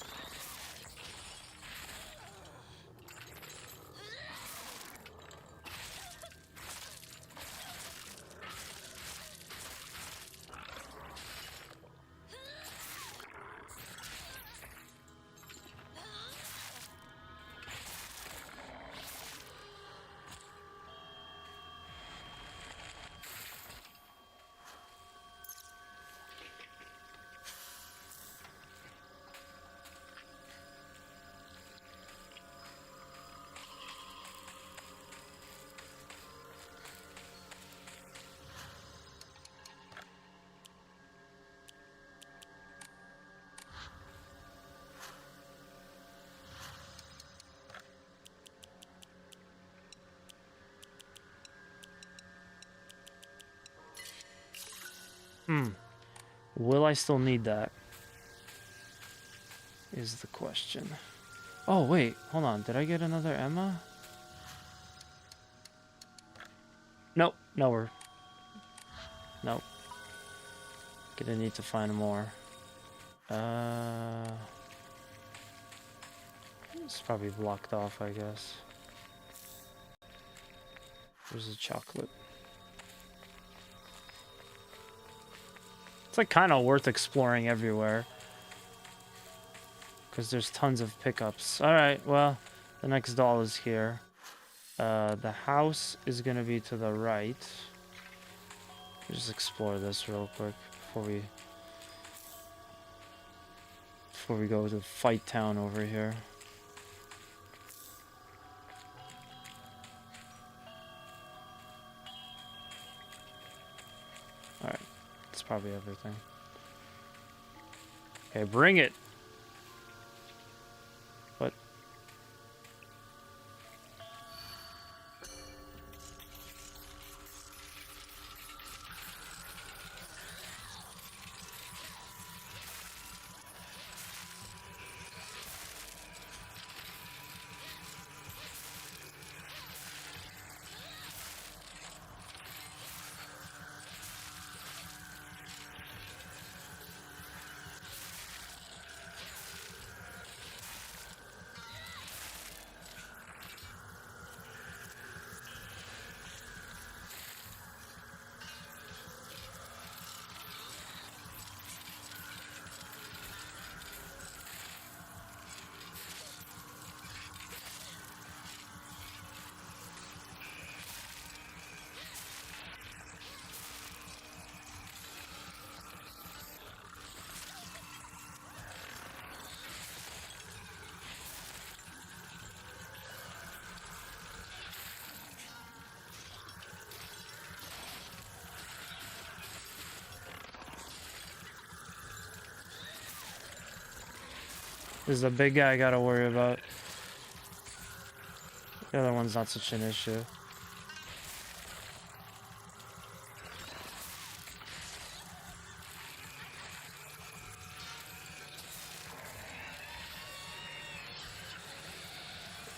Will I still need that? Is the question. Oh, wait. Hold on. Did I get another Emma? Nope. Nowhere. Nope. Gonna need to find more. It's probably blocked off, I guess. There's a chocolate. It's like kind of worth exploring everywhere. Because there's tons of pickups. Alright, well, the next doll is here. The house is going to be to the right. Just explore this real quick before we go to Fight Town over here. Alright, that's probably everything. Okay, bring it! What? This is a big guy I gotta worry about. The other one's not such an issue.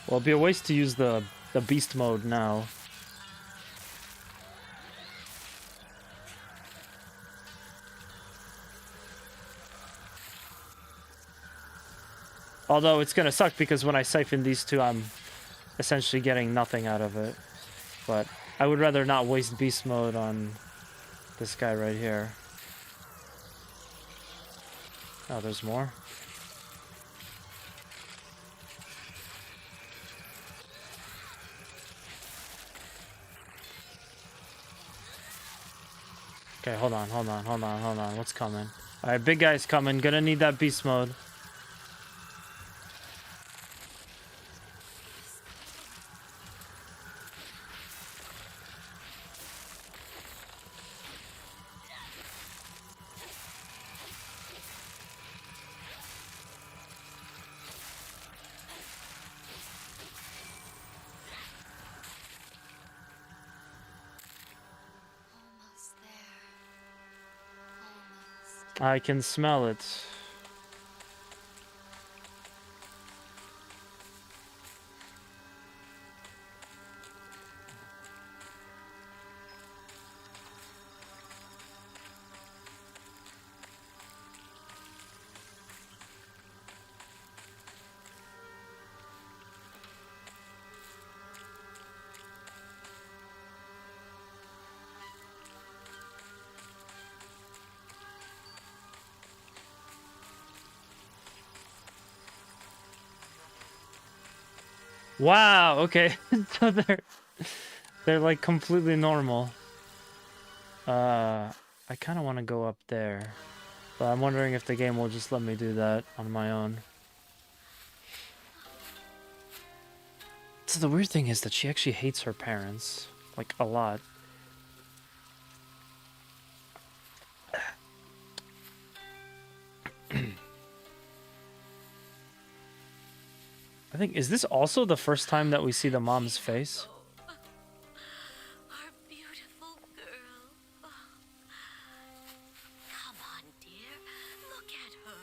Well, it'd be a waste to use the beast mode now. Although it's gonna suck because when I siphon these two, I'm essentially getting nothing out of it. But I would rather not waste beast mode on this guy right here. Oh, there's more. Okay, hold on. What's coming? Alright, big guy's coming. Gonna need that beast mode. Almost there. Almost. I can smell it. Wow, okay. So they're like completely normal. I kind of want to go up there. But I'm wondering if the game will just let me do that on my own. So the weird thing is that she actually hates her parents. Like, a lot. I think, is this also the first time that we see the mom's face? Our beautiful girl. Oh. Come on, dear. Look at her.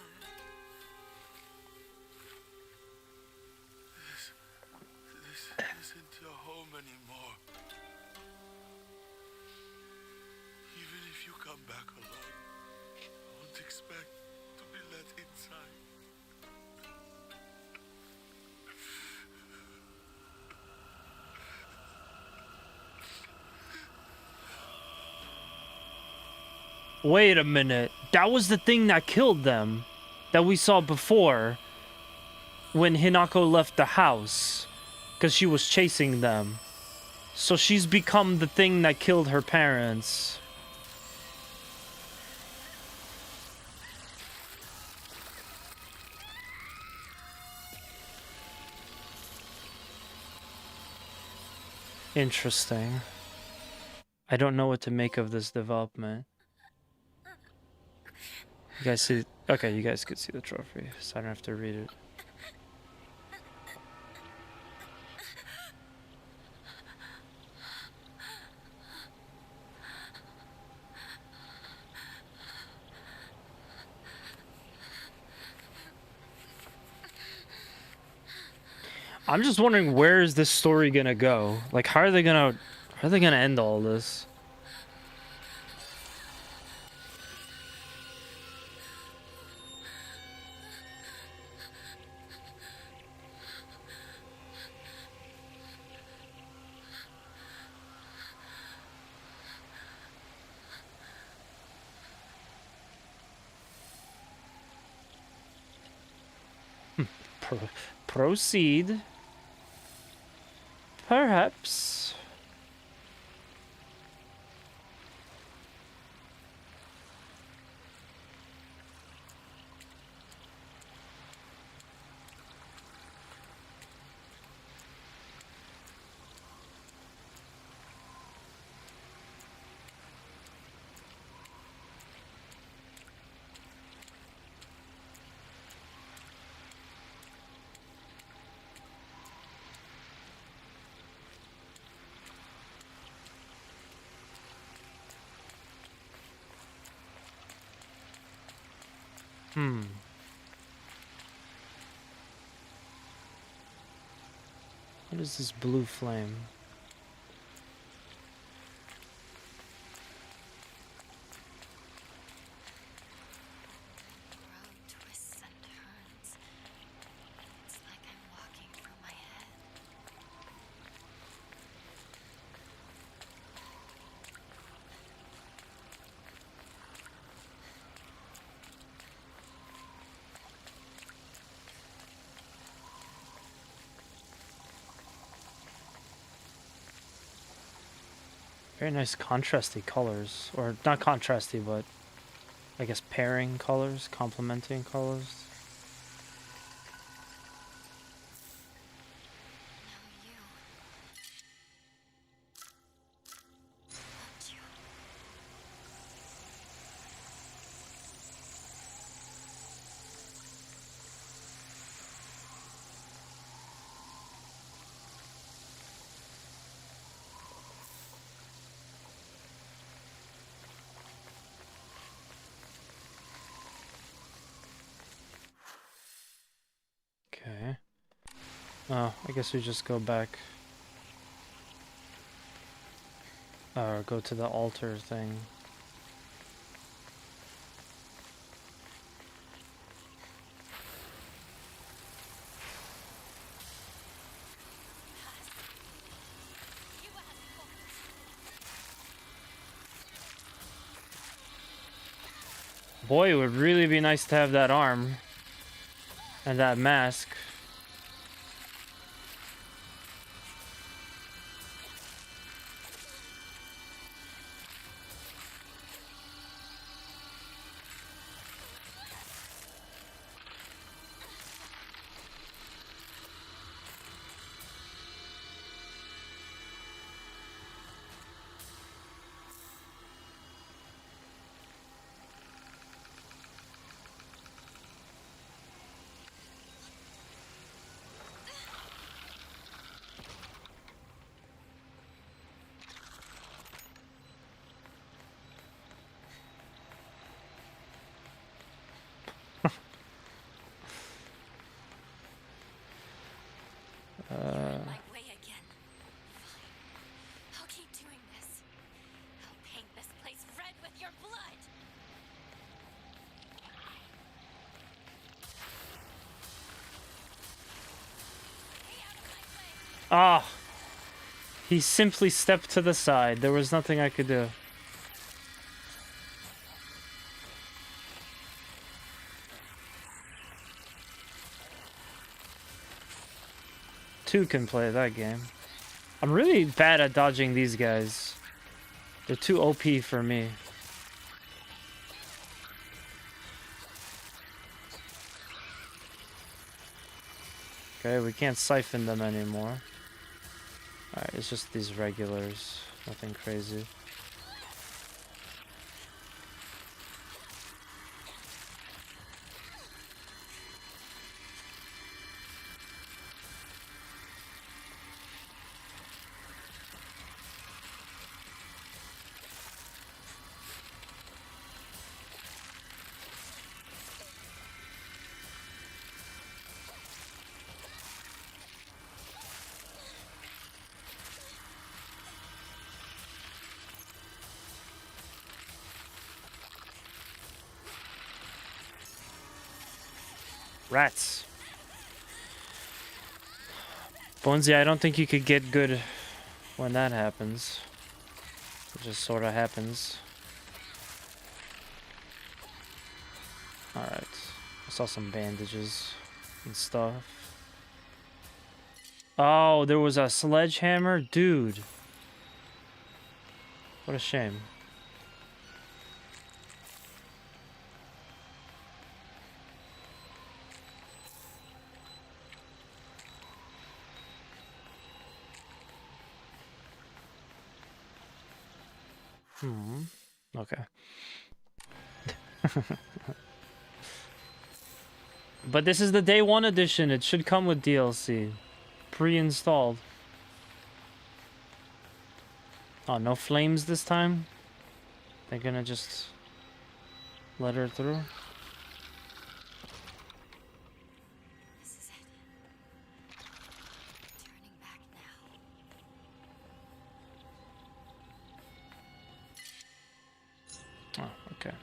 This isn't your home anymore. Even if you come back alone, I won't expect to be let inside. Wait a minute. That was the thing that killed them. That we saw before. When Hinako left the house. Because she was chasing them. So she's become the thing that killed her parents. Interesting. I don't know what to make of this development. You guys see? Okay, you guys could see the trophy, so I don't have to read it. I'm just wondering, where is this story gonna go? Like, how are they gonna end all this? Proceed. Perhaps. What is this blue flame? Road twists and turns. It's like I'm walking through my head. Very nice contrasty colors. Or not contrasty, but I guess pairing colors, complementing colors. Now you. Won't you? Okay. Oh, I guess we just go back. Or go to the altar thing. Boy, it would really be nice to have that arm. And that mask. My way again. Fine. I'll keep doing this. I'll paint this place red with your blood. Stay out of my way. Ah! He simply stepped to the side. There was nothing I could do. Two can play that game. I'm really bad at dodging these guys. They're too OP for me. Okay, we can't siphon them anymore. Alright, it's just these regulars. Nothing crazy. Rats. Bonesy, I don't think you could get good when that happens. It just sort of happens. Alright. I saw some bandages and stuff. Oh, there was a sledgehammer? Dude. What a shame. Okay. But this is the day one edition. It should come with DLC. Pre-installed. Oh, no flames this time? They're gonna just let her through? This is it. Turning back now. Oh, okay.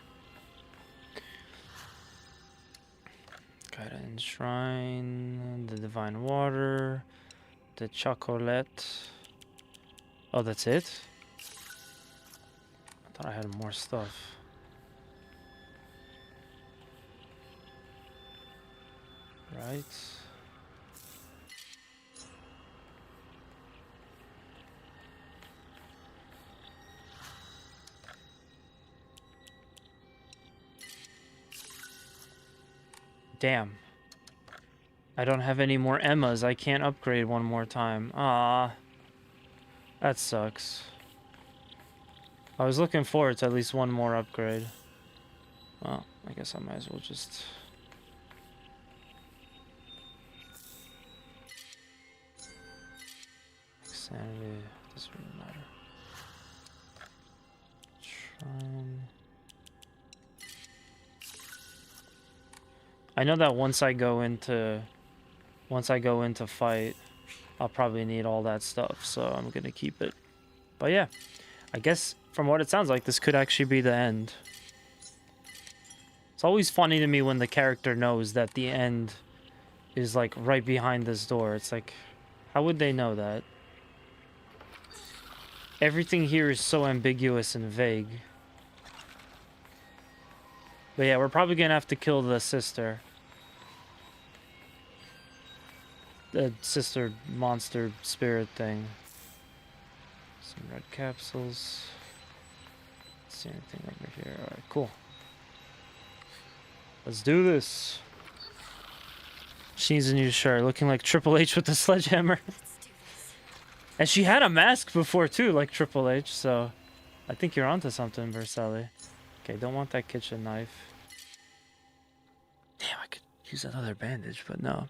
Gotta enshrine the divine water, the chocolate. Oh, that's it? I thought I had more stuff. Right. Damn. I don't have any more Emmas. I can't upgrade one more time. Ah, that sucks. I was looking forward to at least one more upgrade. Well, I guess I might as well just... Sanity, doesn't really matter. Shrine. I know that once I go into fight, I'll probably need all that stuff, so I'm gonna keep it. But yeah, I guess from what it sounds like, this could actually be the end. It's always funny to me when the character knows that the end is like right behind this door. It's like, how would they know that? Everything here is so ambiguous and vague. But yeah, we're probably gonna have to kill the sister. The sister monster spirit thing. Some red capsules. See anything over here? Alright, cool. Let's do this. She needs a new shirt, looking like Triple H with the sledgehammer. And she had a mask before too, like Triple H, so I think you're onto something, Vercelli. Okay, don't want that kitchen knife. Damn, I could use another bandage, but no.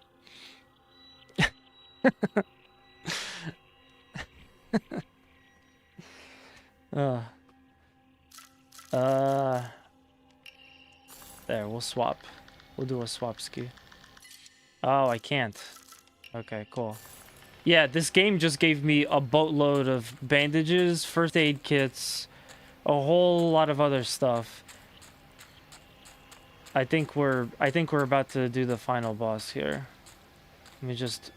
There, we'll swap. We'll do a swap ski. Oh, I can't. Okay, cool. Yeah, this game just gave me a boatload of bandages, first aid kits, a whole lot of other stuff. I think we're about to do the final boss here. Let me just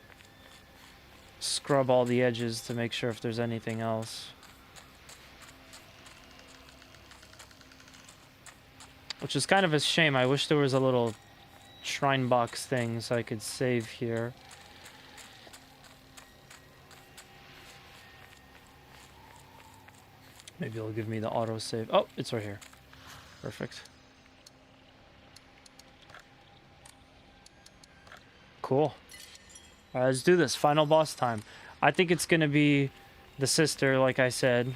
scrub all the edges to make sure if there's anything else. Which is kind of a shame. I wish there was a little shrine box thing so I could save here. Maybe it'll give me the auto save. Oh, it's right here. Perfect. Cool. Alright, let's do this. Final boss time. I think it's gonna be the sister, like I said.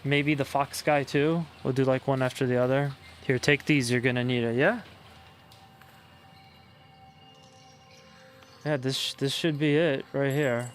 Maybe the fox guy too. We'll do like one after the other. Here, take these. You're gonna need it. Yeah? Yeah, this should be it right here.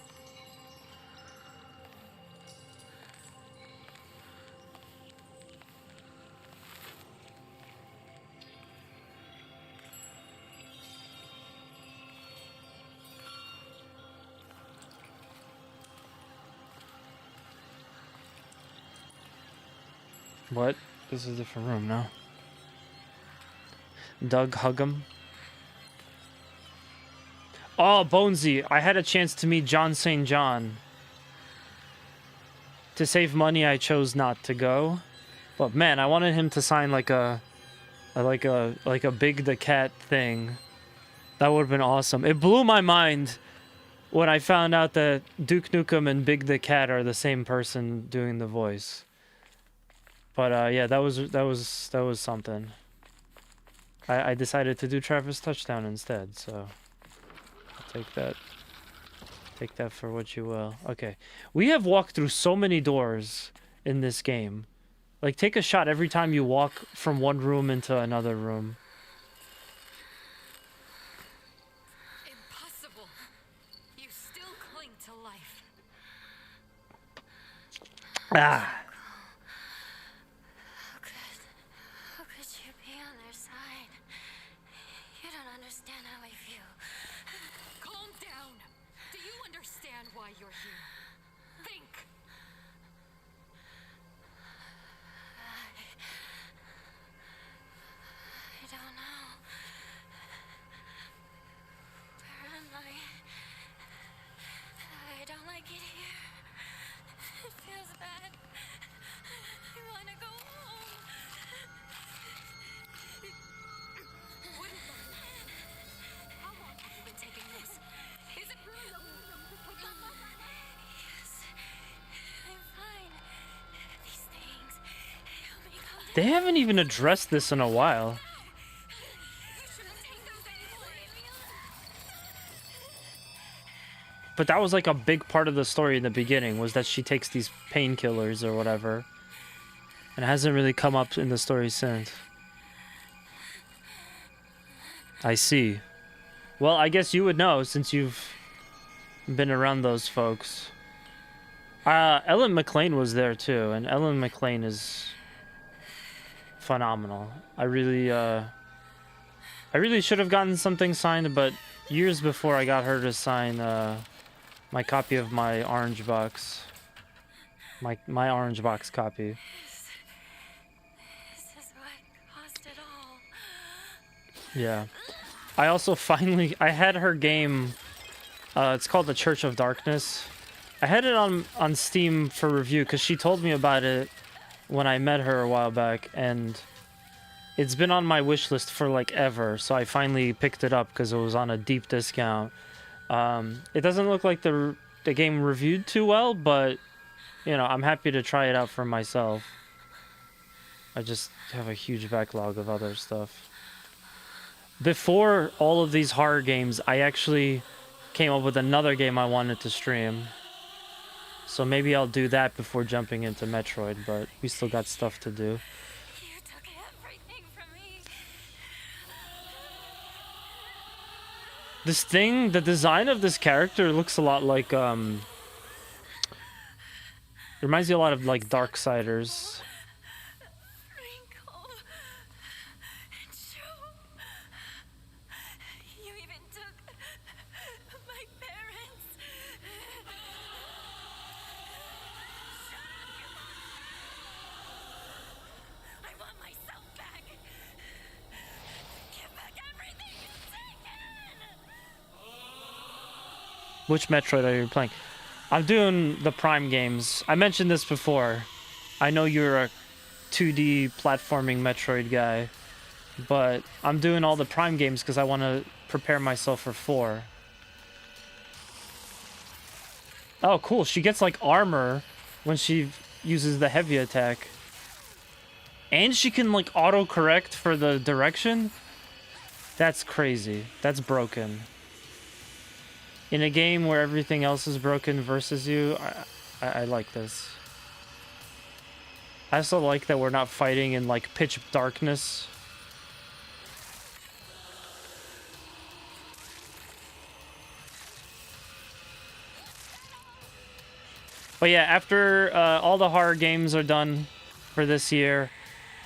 What? This is a different room now. Doug Huggum. Oh, Bonesy. I had a chance to meet John St. John. To save money, I chose not to go. But man, I wanted him to sign like a Big the Cat thing. That would have been awesome. It blew my mind when I found out that Duke Nukem and Big the Cat are the same person doing the voice. But yeah, that was something. I decided to do Travis Touchdown instead, so I'll take that. Take that for what you will. Okay, we have walked through so many doors in this game. Like, take a shot every time you walk from one room into another room. Impossible. You still cling to life. Ah. How could you be on their side? You don't understand how I feel. Calm down. Do you understand why you're here? Think. I don't know. Where am I? I don't like it here. It feels bad. I want to go home. What is that? How long have you been taking this? Is it really Yes, I'm fine. These things help me calm down. They haven't even addressed this in a while. You shouldn't take them. But that was like a big part of the story in the beginning, was that she takes these painkillers or whatever. And it hasn't really come up in the story since. I see. Well, I guess you would know since you've been around those folks. Ellen McLean was there too, and Ellen McLean is phenomenal. I really should have gotten something signed, but years before I got her to sign my copy of my Orange Box. My Orange Box copy. This is what caused it all. Yeah. I also I had her game, it's called The Church of Darkness. I had it on Steam for review because she told me about it when I met her a while back, and it's been on my wish list for like ever, so I finally picked it up because it was on a deep discount. It doesn't look like the game reviewed too well, but you know, I'm happy to try it out for myself. I just have a huge backlog of other stuff. Before all of these horror games, I actually came up with another game I wanted to stream. So maybe I'll do that before jumping into Metroid, but we still got stuff to do. You took everything from me. This thing, the design of this character looks a lot like, reminds me a lot of like Darksiders. Wrinkle. And Joe. You even took my parents. I want myself back. Give back everything you've taken. Which Metroid are you playing? I'm doing the Prime games. I mentioned this before. I know you're a 2D platforming Metroid guy, but I'm doing all the Prime games because I want to prepare myself for 4. Oh, cool. She gets like armor when she uses the heavy attack. And she can like auto-correct for the direction? That's crazy. That's broken. In a game where everything else is broken versus you, I like this. I also like that we're not fighting in like pitch darkness. But yeah, after all the horror games are done for this year,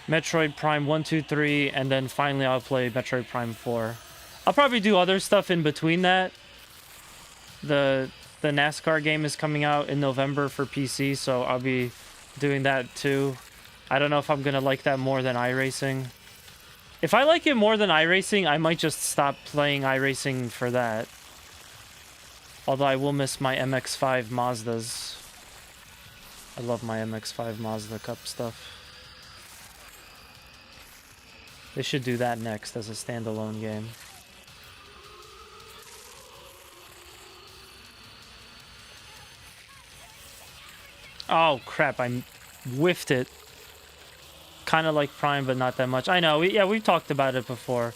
Metroid Prime 1, 2, 3, and then finally I'll play Metroid Prime 4. I'll probably do other stuff in between that. The NASCAR game is coming out in November for PC, so I'll be doing that too. I don't know if I'm gonna like that more than iRacing. If I like it more than iRacing, I might just stop playing iRacing for that. Although I will miss my MX-5 Mazdas. I love my MX-5 Mazda Cup stuff. They should do that next as a standalone game. Oh crap, I whiffed it. Kind of like Prime, but not that much. I know, yeah, we've talked about it before.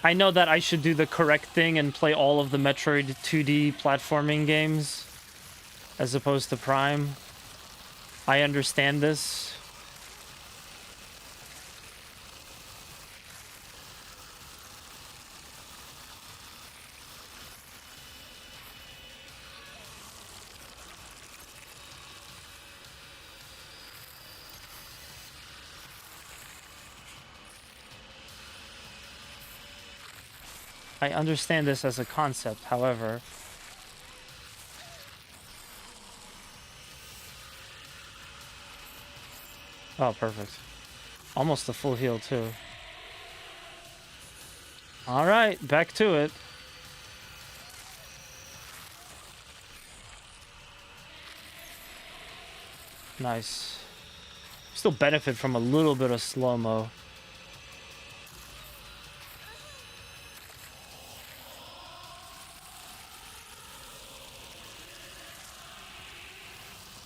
I know that I should do the correct thing and play all of the Metroid 2D platforming games as opposed to Prime. I understand this. I understand this as a concept, however. Oh, perfect. Almost a full heal, too. Alright, back to it. Nice. Still benefit from a little bit of slow-mo.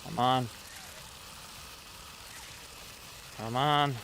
Come on. Come on.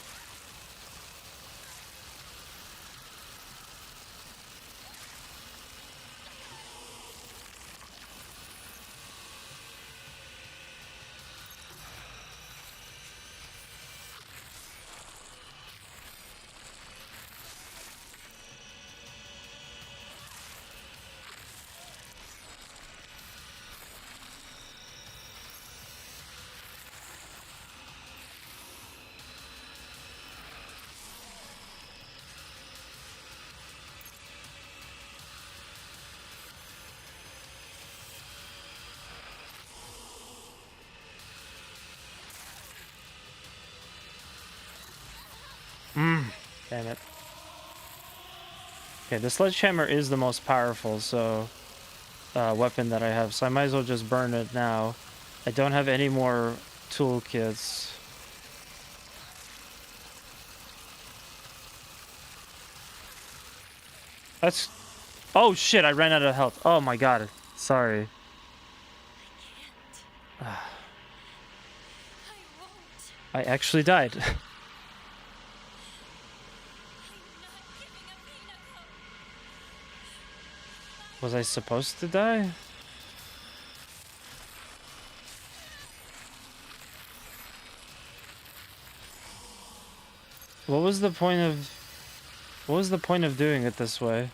Damn it. Okay, the sledgehammer is the most powerful, so weapon that I have, so I might as well just burn it now. I don't have any more toolkits. That's... Oh shit, I ran out of health. Oh my god. Sorry. I won't. I actually died. I'm not giving up, Hinako. Was I supposed to die? What was the point of doing it this way?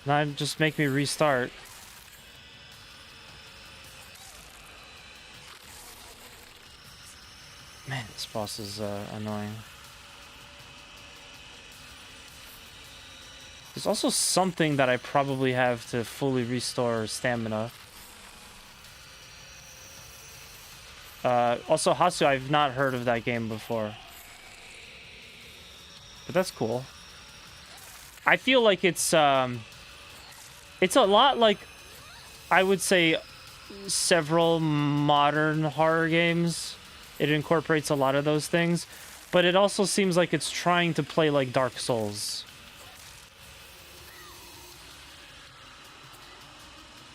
Not just make me restart. Man, this boss is annoying. There's also something that I probably have to fully restore stamina. Also, Hasu, I've not heard of that game before. But that's cool. I feel like it's a lot like, I would say, several modern horror games. It incorporates a lot of those things, but it also seems like it's trying to play like Dark Souls.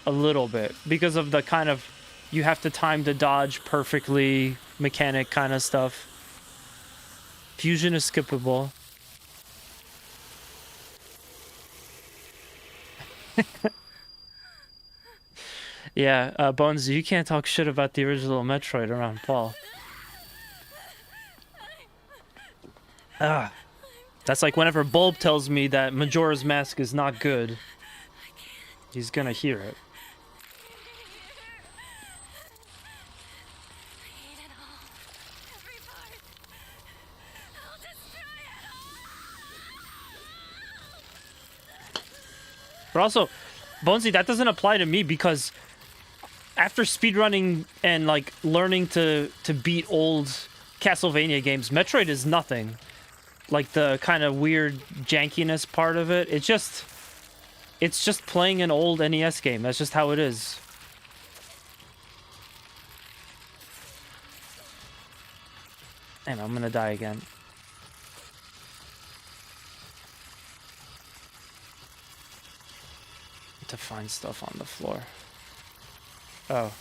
A little bit, because of the kind of, you have to time the dodge perfectly mechanic kind of stuff. Fusion is skippable. Yeah, Bones, you can't talk shit about the original Metroid around Paul. That's like whenever Bulb tells me that Majora's Mask is not good, he's gonna hear it. I hate it all. Every part. I'll destroy it all. But also, Bonesy, that doesn't apply to me because after speedrunning and like learning to beat old Castlevania games, Metroid is nothing. Like the kind of weird jankiness part of it, it's just playing an old NES game. That's just how it is. And I'm gonna die again. To find stuff on the floor. Oh.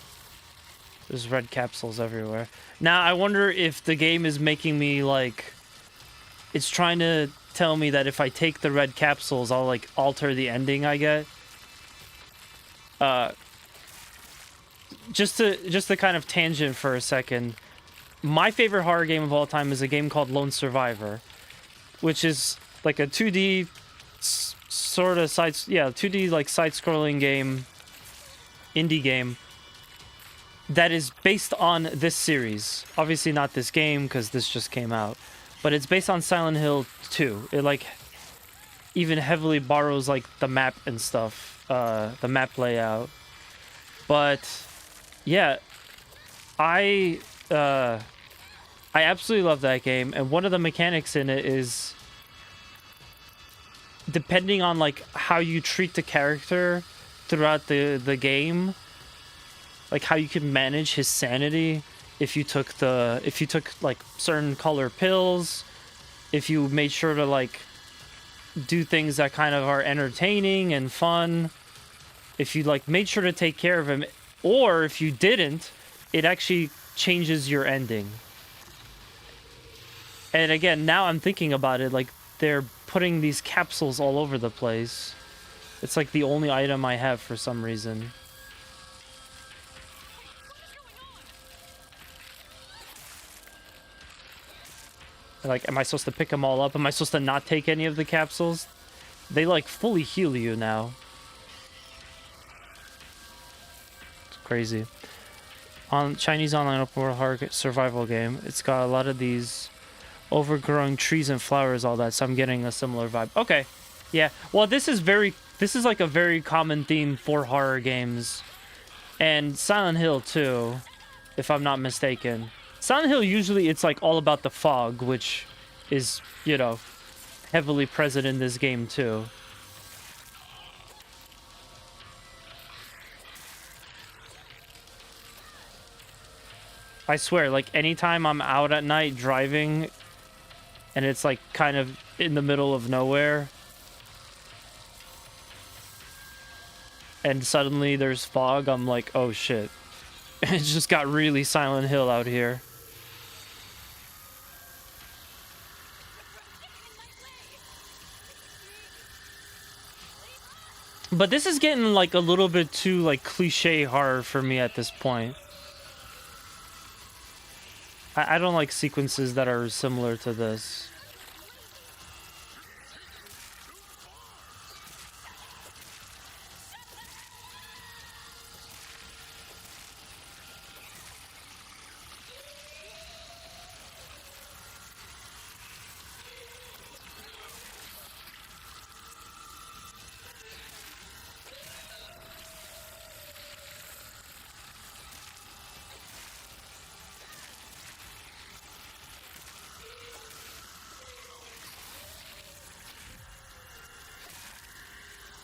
There's red capsules everywhere. Now, I wonder if the game is making me, like... It's trying to tell me that if I take the red capsules, I'll, like, alter the ending I get. Just to kind of tangent for a second. My favorite horror game of all time is a game called Lone Survivor. Which is, like, a 2D... sort of 2D like side-scrolling game, indie game that is based on this series. Obviously not this game because this just came out, but it's based on Silent Hill 2. It like even heavily borrows like the map and stuff, the map layout. But yeah, I absolutely love that game, and one of the mechanics in it is, depending on like how you treat the character throughout the game, like how you can manage his sanity, if you took like certain color pills, if you made sure to like do things that kind of are entertaining and fun, if you like made sure to take care of him, or if you didn't, it actually changes your ending. And again, now I'm thinking about it, like they're putting these capsules all over the place. It's like the only item I have for some reason. Like, am I supposed to pick them all up? Am I supposed to not take any of the capsules? They like fully heal you now. It's crazy. On Chinese online open world horror survival game, it's got a lot of these overgrowing trees and flowers, all that, so I'm getting a similar vibe. Okay. Yeah. Well, this is like a very common theme for horror games. And Silent Hill too, if I'm not mistaken. Silent Hill usually it's like all about the fog, which is, you know, heavily present in this game too. I swear, like anytime I'm out at night driving and it's like kind of in the middle of nowhere and suddenly there's fog, I'm like, oh shit. It just got really Silent Hill out here. But this is getting like a little bit too like cliche horror for me at this point. I don't like sequences that are similar to this.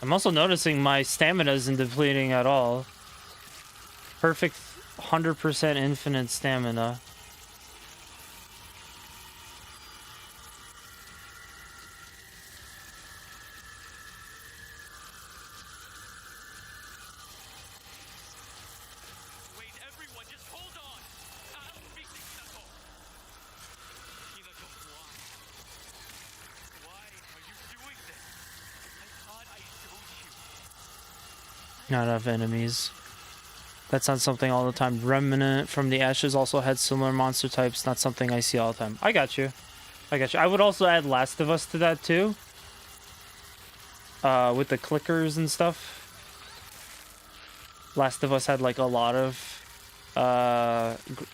I'm also noticing my stamina isn't depleting at all. Perfect 100% infinite stamina. Wait, everyone, just hold on. I'll speak to Hinako. Hinako, why? Why are you doing this? I thought I showed you. Not enough enemies. That's not something all the time. Remnant from the Ashes also had similar monster types. Not something I see all the time. I got you. I got you. I would also add Last of Us to that too. With the clickers and stuff. Last of Us had like a lot of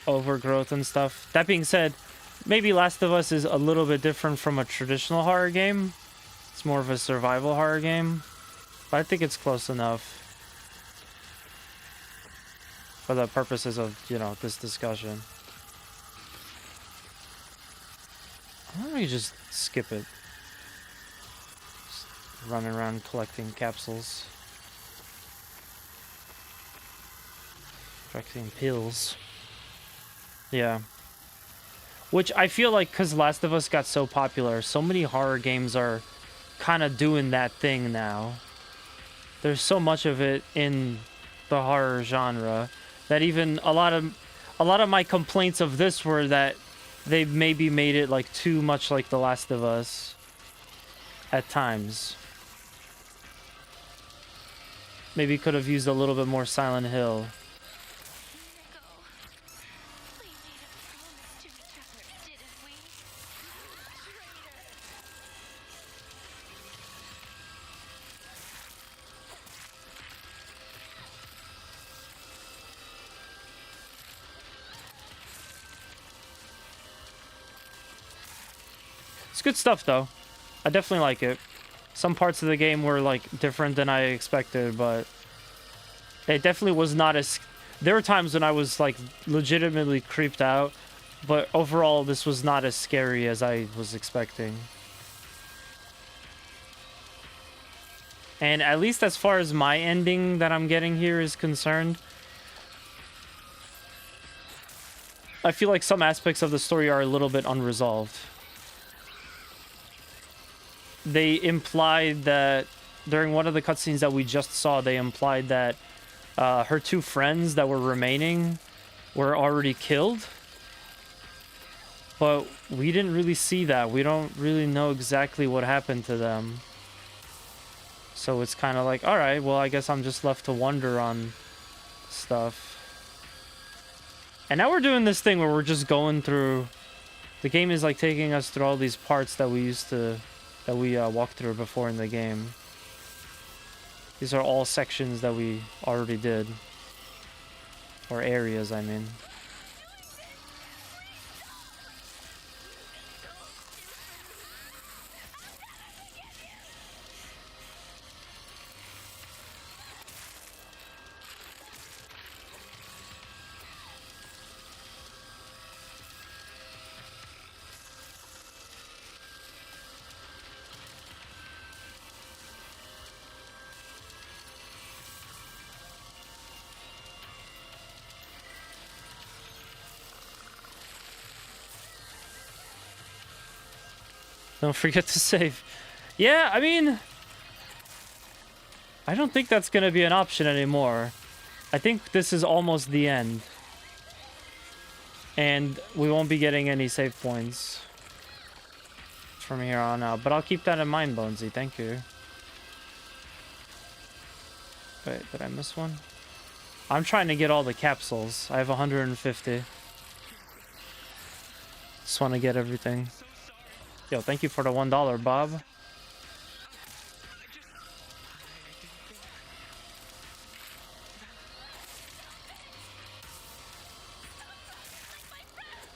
overgrowth and stuff. That being said, maybe Last of Us is a little bit different from a traditional horror game. It's more of a survival horror game. But I think it's close enough for the purposes of, you know, this discussion. Why don't we just skip it? Just running around collecting capsules. Collecting pills. Yeah. Which I feel like because Last of Us got so popular, so many horror games are kind of doing that thing now. There's so much of it in the horror genre that even a lot of my complaints of this were that they maybe made it like too much like The Last of Us at times. Maybe could have used a little bit more Silent Hill. We made a promise to each other, didn't we? It's good stuff though. I definitely like it. Some parts of the game were like different than I expected, but it definitely was not as... There were times when I was like legitimately creeped out, but overall this was not as scary as I was expecting. And at least as far as my ending that I'm getting here is concerned, I feel like some aspects of the story are a little bit unresolved. They implied that during one of the cutscenes that we just saw, they implied that her two friends that were remaining were already killed. But we didn't really see that. We don't really know exactly what happened to them. So it's kind of like, alright, well, I guess I'm just left to wonder on stuff. And now we're doing this thing where we're just going through... The game is like taking us through all these parts that we used to... that we walked through before in the game. These are all sections that we already did. Or areas, I mean. Don't forget to save. Yeah, I mean, I don't think that's gonna be an option anymore. I think this is almost the end. And we won't be getting any save points from here on out. But I'll keep that in mind, Bonesy. Thank you. Wait, did I miss one? I'm trying to get all the capsules. I have 150. Just want to get everything. Yo, thank you for the $1, Bob.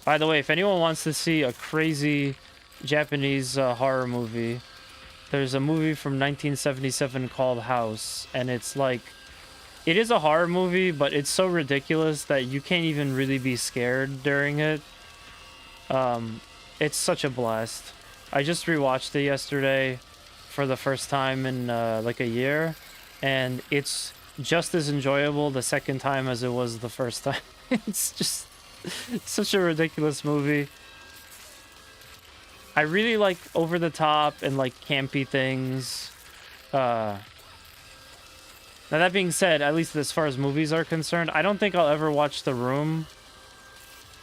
By the way, if anyone wants to see a crazy Japanese horror movie, there's a movie from 1977 called House, and it's like, it is a horror movie, but it's so ridiculous that you can't even really be scared during it. It's such a blast. I just rewatched it yesterday for the first time in like a year, and it's just as enjoyable the second time as it was the first time. It's just such a ridiculous movie. I really like over the top and like campy things. Now that being said, at least as far as movies are concerned, I don't think I'll ever watch The Room.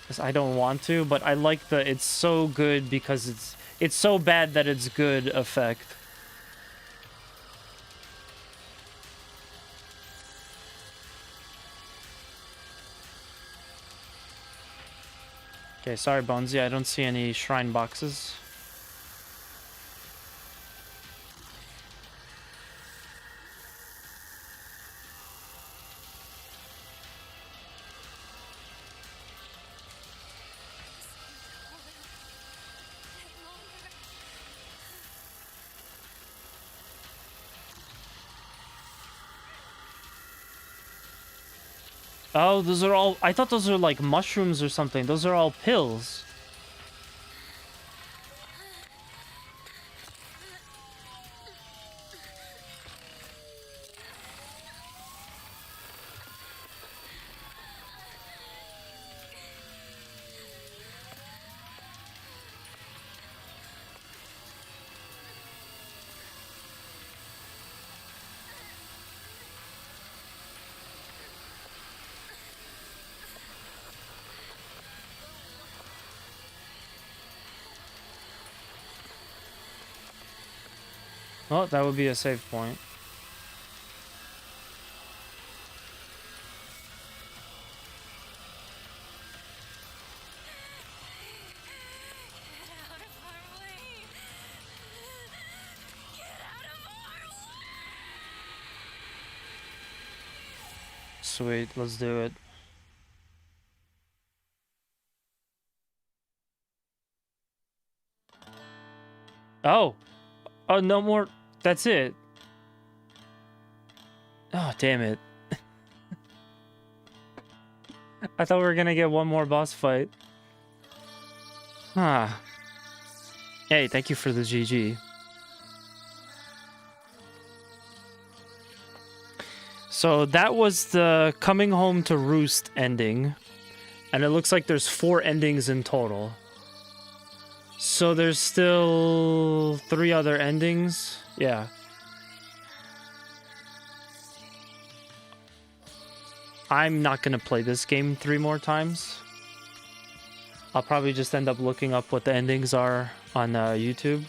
'Cause I don't want to, but I like the it's so good because it's so bad that it's good effect. Okay, sorry, Bonesy, I don't see any shrine boxes. Oh, those are all... I thought those are like mushrooms or something. Those are all pills. Well, that would be a save point. Sweet, let's do it. Oh! Oh, no more... That's it. Oh, damn it. I thought we were gonna get one more boss fight. Ah. Hey, thank you for the GG. So that was the Coming Home to Roost ending. And it looks like there's 4 endings in total. So there's still 3 other endings. Yeah. I'm not gonna play this game 3 more times. I'll probably just end up looking up what the endings are on YouTube.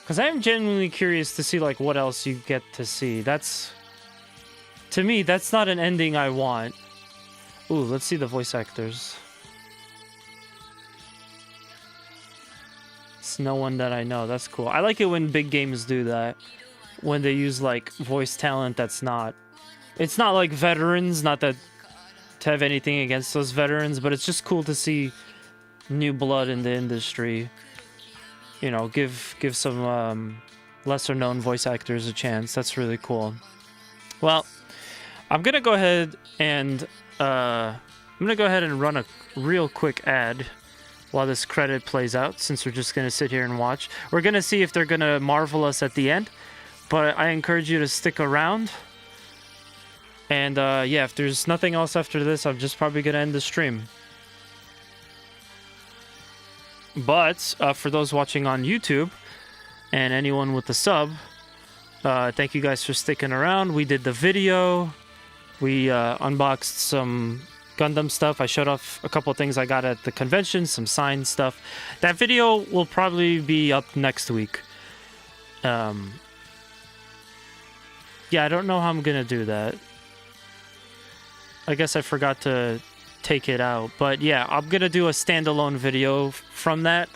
Because I am genuinely curious to see like what else you get to see. That's... To me, that's not an ending I want. Ooh, let's see the voice actors. It's no one that I know. That's cool. I like it when big games do that. When they use like voice talent that's not... It's not like veterans, not that to have anything against those veterans, but it's just cool to see new blood in the industry. You know, give some lesser known voice actors a chance. That's really cool. Well, I'm gonna go ahead and run a real quick ad while this credit plays out, since we're just gonna sit here and watch. We're gonna see if they're gonna marvel us at the end, but I encourage you to stick around. And yeah, if there's nothing else after this, I'm just probably gonna end the stream. But for those watching on YouTube, and anyone with the sub. Thank you guys for sticking around. We did the video. We unboxed some Gundam stuff. I showed off a couple of things I got at the convention, some signed stuff. That video will probably be up next week. Yeah, I don't know how I'm gonna do that. I guess I forgot to take it out, but yeah, I'm gonna do a standalone video from that.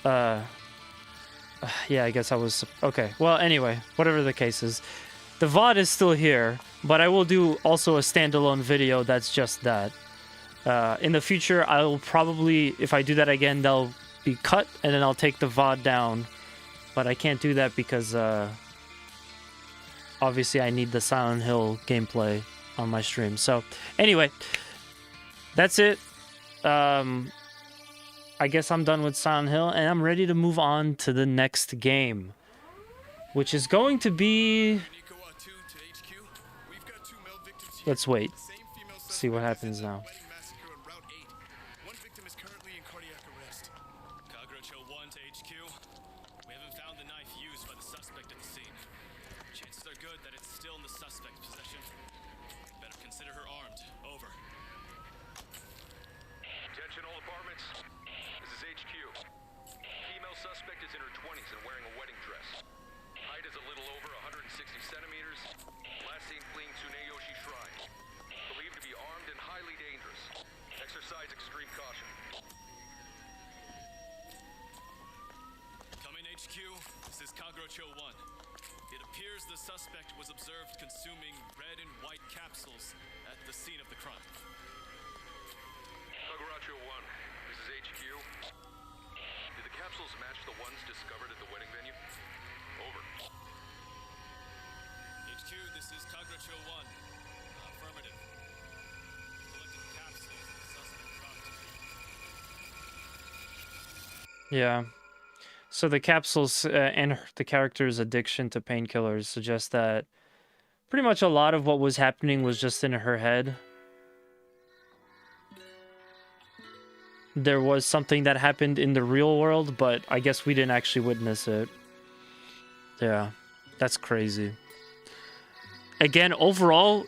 Yeah, I guess I was okay. Well, anyway, whatever the case is, the VOD is still here, but I will do also a standalone video that's just that. In the future, I will probably, if I do that again, they'll be cut, and then I'll take the VOD down. But I can't do that because obviously I need the Silent Hill gameplay on my stream. So anyway, that's it. I guess I'm done with Silent Hill, and I'm ready to move on to the next game, which is going to be... Let's wait. See what happens now. Kagerocho 1 to HQ. We haven't found the knife used by the suspect at the scene. Chances are good that it's still in the suspect's possession. Better consider her armed. Over. Attention all apartments. This is HQ. Female suspect is in her 20s and wearing a wedding dress. Height is a little over 160 centimeters. Last seen fleeing Tsuneyoshi Shrine. Believed to be armed and highly dangerous. Exercise extreme caution. Coming HQ, this is Kagerocho 1. It appears the suspect was observed consuming red and white capsules at the scene of the crime. Kagerocho 1, this is HQ. Did the capsules match the ones discovered at the wedding venue? Over. HQ, this is Kagerocho 1. Affirmative. Collecting capsules the suspect dropped. Yeah. So the capsules and the character's addiction to painkillers suggest that pretty much a lot of what was happening was just in her head. There was something that happened in the real world, but I guess we didn't actually witness it. Yeah, that's crazy. Again, overall,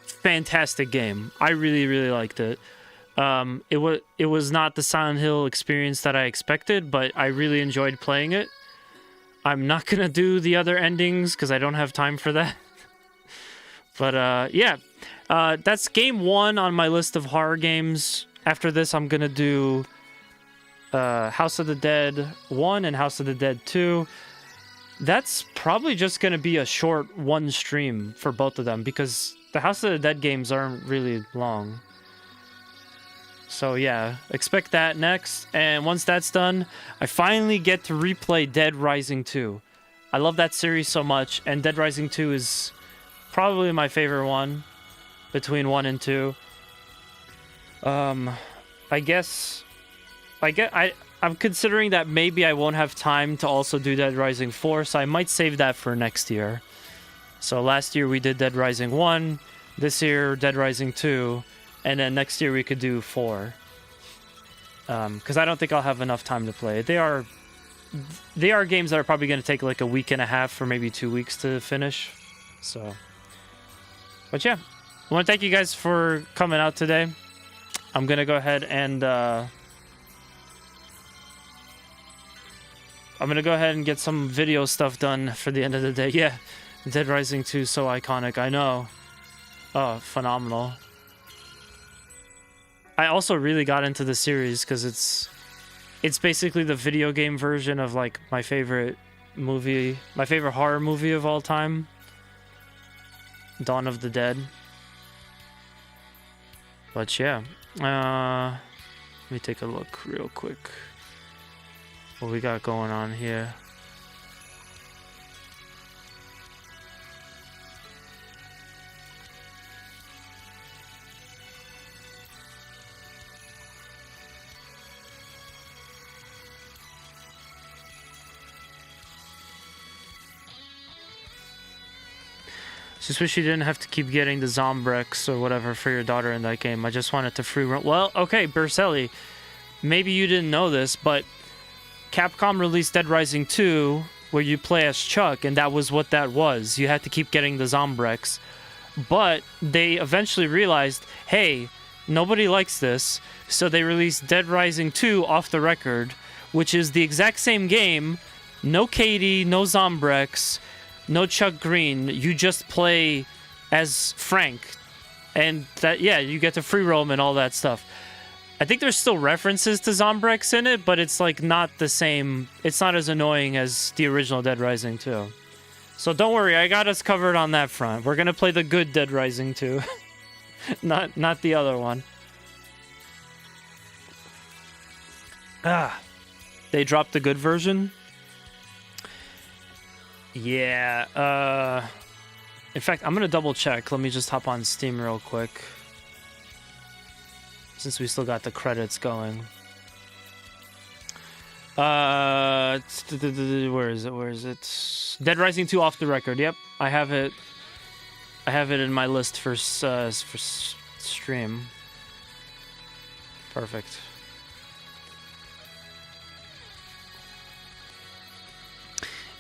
fantastic game. I really, really liked it. It was not the Silent Hill experience that I expected, but I really enjoyed playing it. I'm not gonna do the other endings because I don't have time for that. But yeah, that's game 1 on my list of horror games. After this, I'm gonna do House of the Dead 1 and House of the Dead 2. That's probably just gonna be a short one stream for both of them because the House of the Dead games aren't really long. So yeah, expect that next. And once that's done, I finally get to replay Dead Rising 2. I love that series so much, and Dead Rising 2 is probably my favorite one between 1 and 2. I'm considering that maybe I won't have time to also do Dead Rising 4, so I might save that for next year. So last year we did Dead Rising 1, this year Dead Rising 2, and then next year we could do 4. Because I don't think I'll have enough time to play it. They are games that are probably going to take like a week and a half or maybe 2 weeks to finish. So, but yeah, I want to thank you guys for coming out today. I'm going to go ahead and get some video stuff done for the end of the day. Yeah, Dead Rising 2 is so iconic. I know. Oh, phenomenal. I also really got into the series because it's basically the video game version of like my favorite horror movie of all time, Dawn of the Dead. But yeah, let me take a look real quick what we got going on here. Just wish you didn't have to keep getting the Zombrex or whatever for your daughter in that game. I just wanted to free run. Well, okay, Berselli, maybe you didn't know this, but Capcom released Dead Rising 2, where you play as Chuck, and that was what that was. You had to keep getting the Zombrex. But they eventually realized, hey, nobody likes this, so they released Dead Rising 2 off the record, which is the exact same game. No Katie, no Zombrex, no Chuck Green. You just play as Frank. And that, yeah, you get to free roam and all that stuff. I think there's still references to Zombrex in it, but it's like not the same. It's not as annoying as the original Dead Rising 2. So don't worry, I got us covered on that front. We're gonna play the good Dead Rising 2. not the other one. They dropped the good version? Yeah, in fact, I'm gonna double check. Let me just hop on Steam real quick, since we still got the credits going. Where is it? Dead Rising 2 off the record. Yep, I have it in my list for stream. Perfect.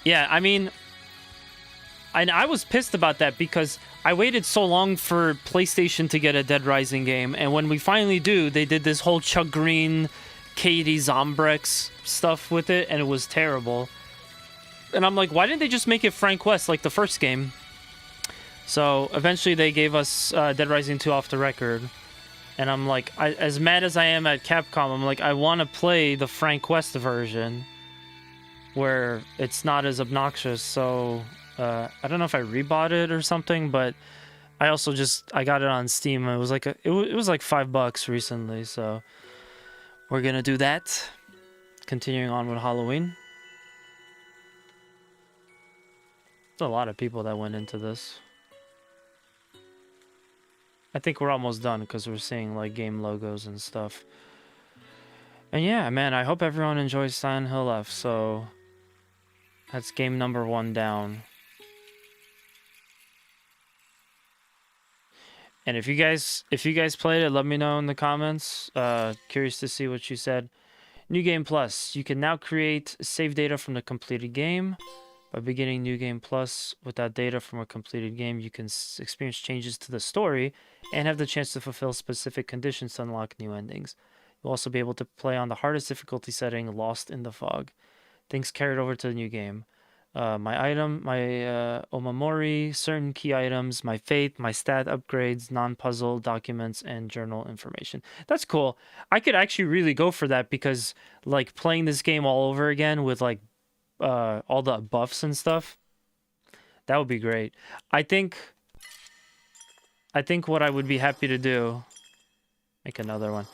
Yeah, I mean, I was pissed about that because I waited so long for PlayStation to get a Dead Rising game, and when we finally do, they did this whole Chuck Green, Katie Zombrex stuff with it, and it was terrible. And I'm like, why didn't they just make it Frank West like the first game? So eventually they gave us Dead Rising 2 off the record, and I'm like, as mad as I am at Capcom, I'm like, I want to play the Frank West version where it's not as obnoxious. So I don't know if I rebought it or something, but I also I got it on Steam. It was like it was like $5 recently, so we're gonna do that. Continuing on with Halloween. There's a lot of people that went into this. I think we're almost done because we're seeing like game logos and stuff. And yeah, man, I hope everyone enjoys Silent Hill F. So that's game number 1 down. And if you guys played it, let me know in the comments. Curious to see what you said. New Game Plus. You can now create save data from the completed game. By beginning New Game Plus with that data from a completed game, you can experience changes to the story and have the chance to fulfill specific conditions to unlock new endings. You'll also be able to play on the hardest difficulty setting, Lost in the Fog. Things carried over to the new game. My item, my Omamori, certain key items, my faith, my stat upgrades, non-puzzle documents, and journal information. That's cool. I could actually really go for that because like playing this game all over again with like all the buffs and stuff, that would be great. I think what I would be happy to do, make another one,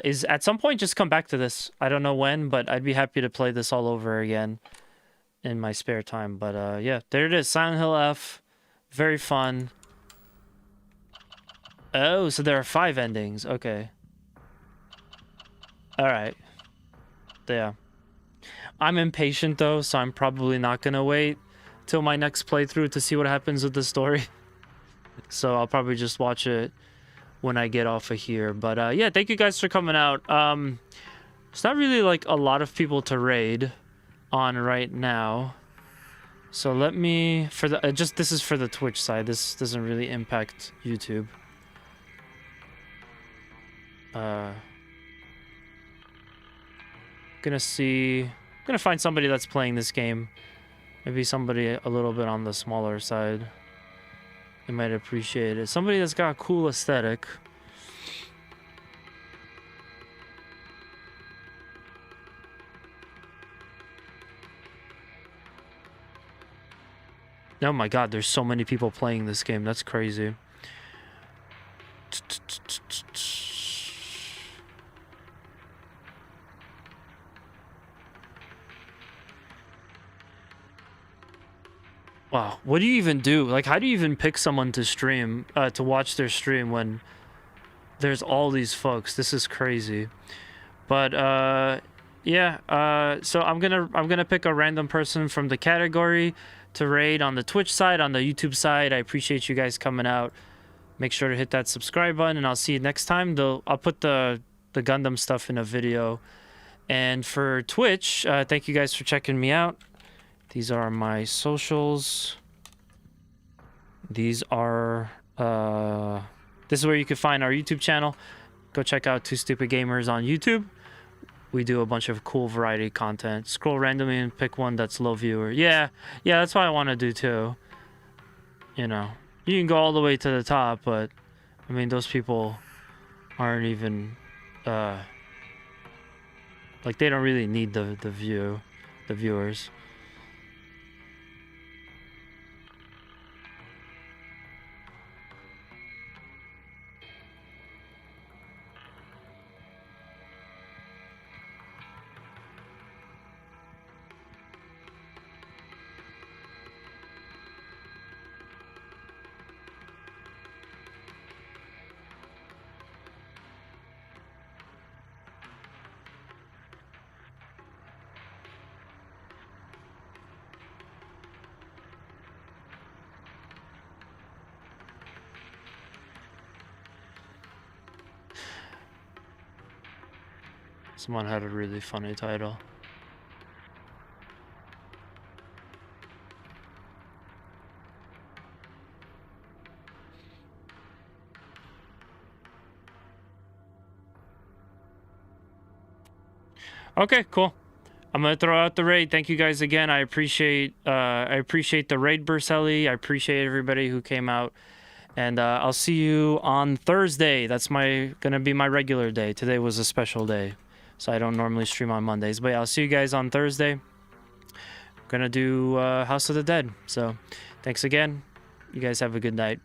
is at some point just come back to this. I don't know when, but I'd be happy to play this all over again in my spare time. But yeah, there it is, Silent Hill F. Very fun. Oh, so there are 5 endings. Okay. All right. Yeah. I'm impatient though, so I'm probably not gonna wait till my next playthrough to see what happens with the story. So I'll probably just watch it when I get off of here. But yeah, thank you guys for coming out. It's not really like a lot of people to raid on right now, so let me for the this is for the Twitch side. This doesn't really impact YouTube. Gonna find somebody that's playing this game. Maybe somebody a little bit on the smaller side. You might appreciate it. Somebody that's got a cool aesthetic. Oh my god, there's so many people playing this game. That's crazy. Wow, what do you even do? Like, how do you even pick someone to stream, to watch their stream when there's all these folks? This is crazy. But yeah, so I'm gonna pick a random person from the category to raid on the Twitch side, on the YouTube side. I appreciate you guys coming out. Make sure to hit that subscribe button, and I'll see you next time. I'll put the Gundam stuff in a video And for Twitch, thank you guys for checking me out. These are my socials. These are this is where you can find our YouTube channel. Go check out Two Stupid Gamers on YouTube. We do a bunch of cool variety content. Scroll randomly and pick one that's low viewer. Yeah, that's what I want to do too. You know, you can go all the way to the top, but I mean, those people aren't even like, they don't really need the viewers. Someone had a really funny title. Okay, cool. I'm gonna throw out the raid. Thank you guys again. I appreciate the raid, Burselli. I appreciate everybody who came out. And I'll see you on Thursday. That's gonna be my regular day. Today was a special day, so I don't normally stream on Mondays. But yeah, I'll see you guys on Thursday. I'm gonna do House of the Dead. So thanks again. You guys have a good night.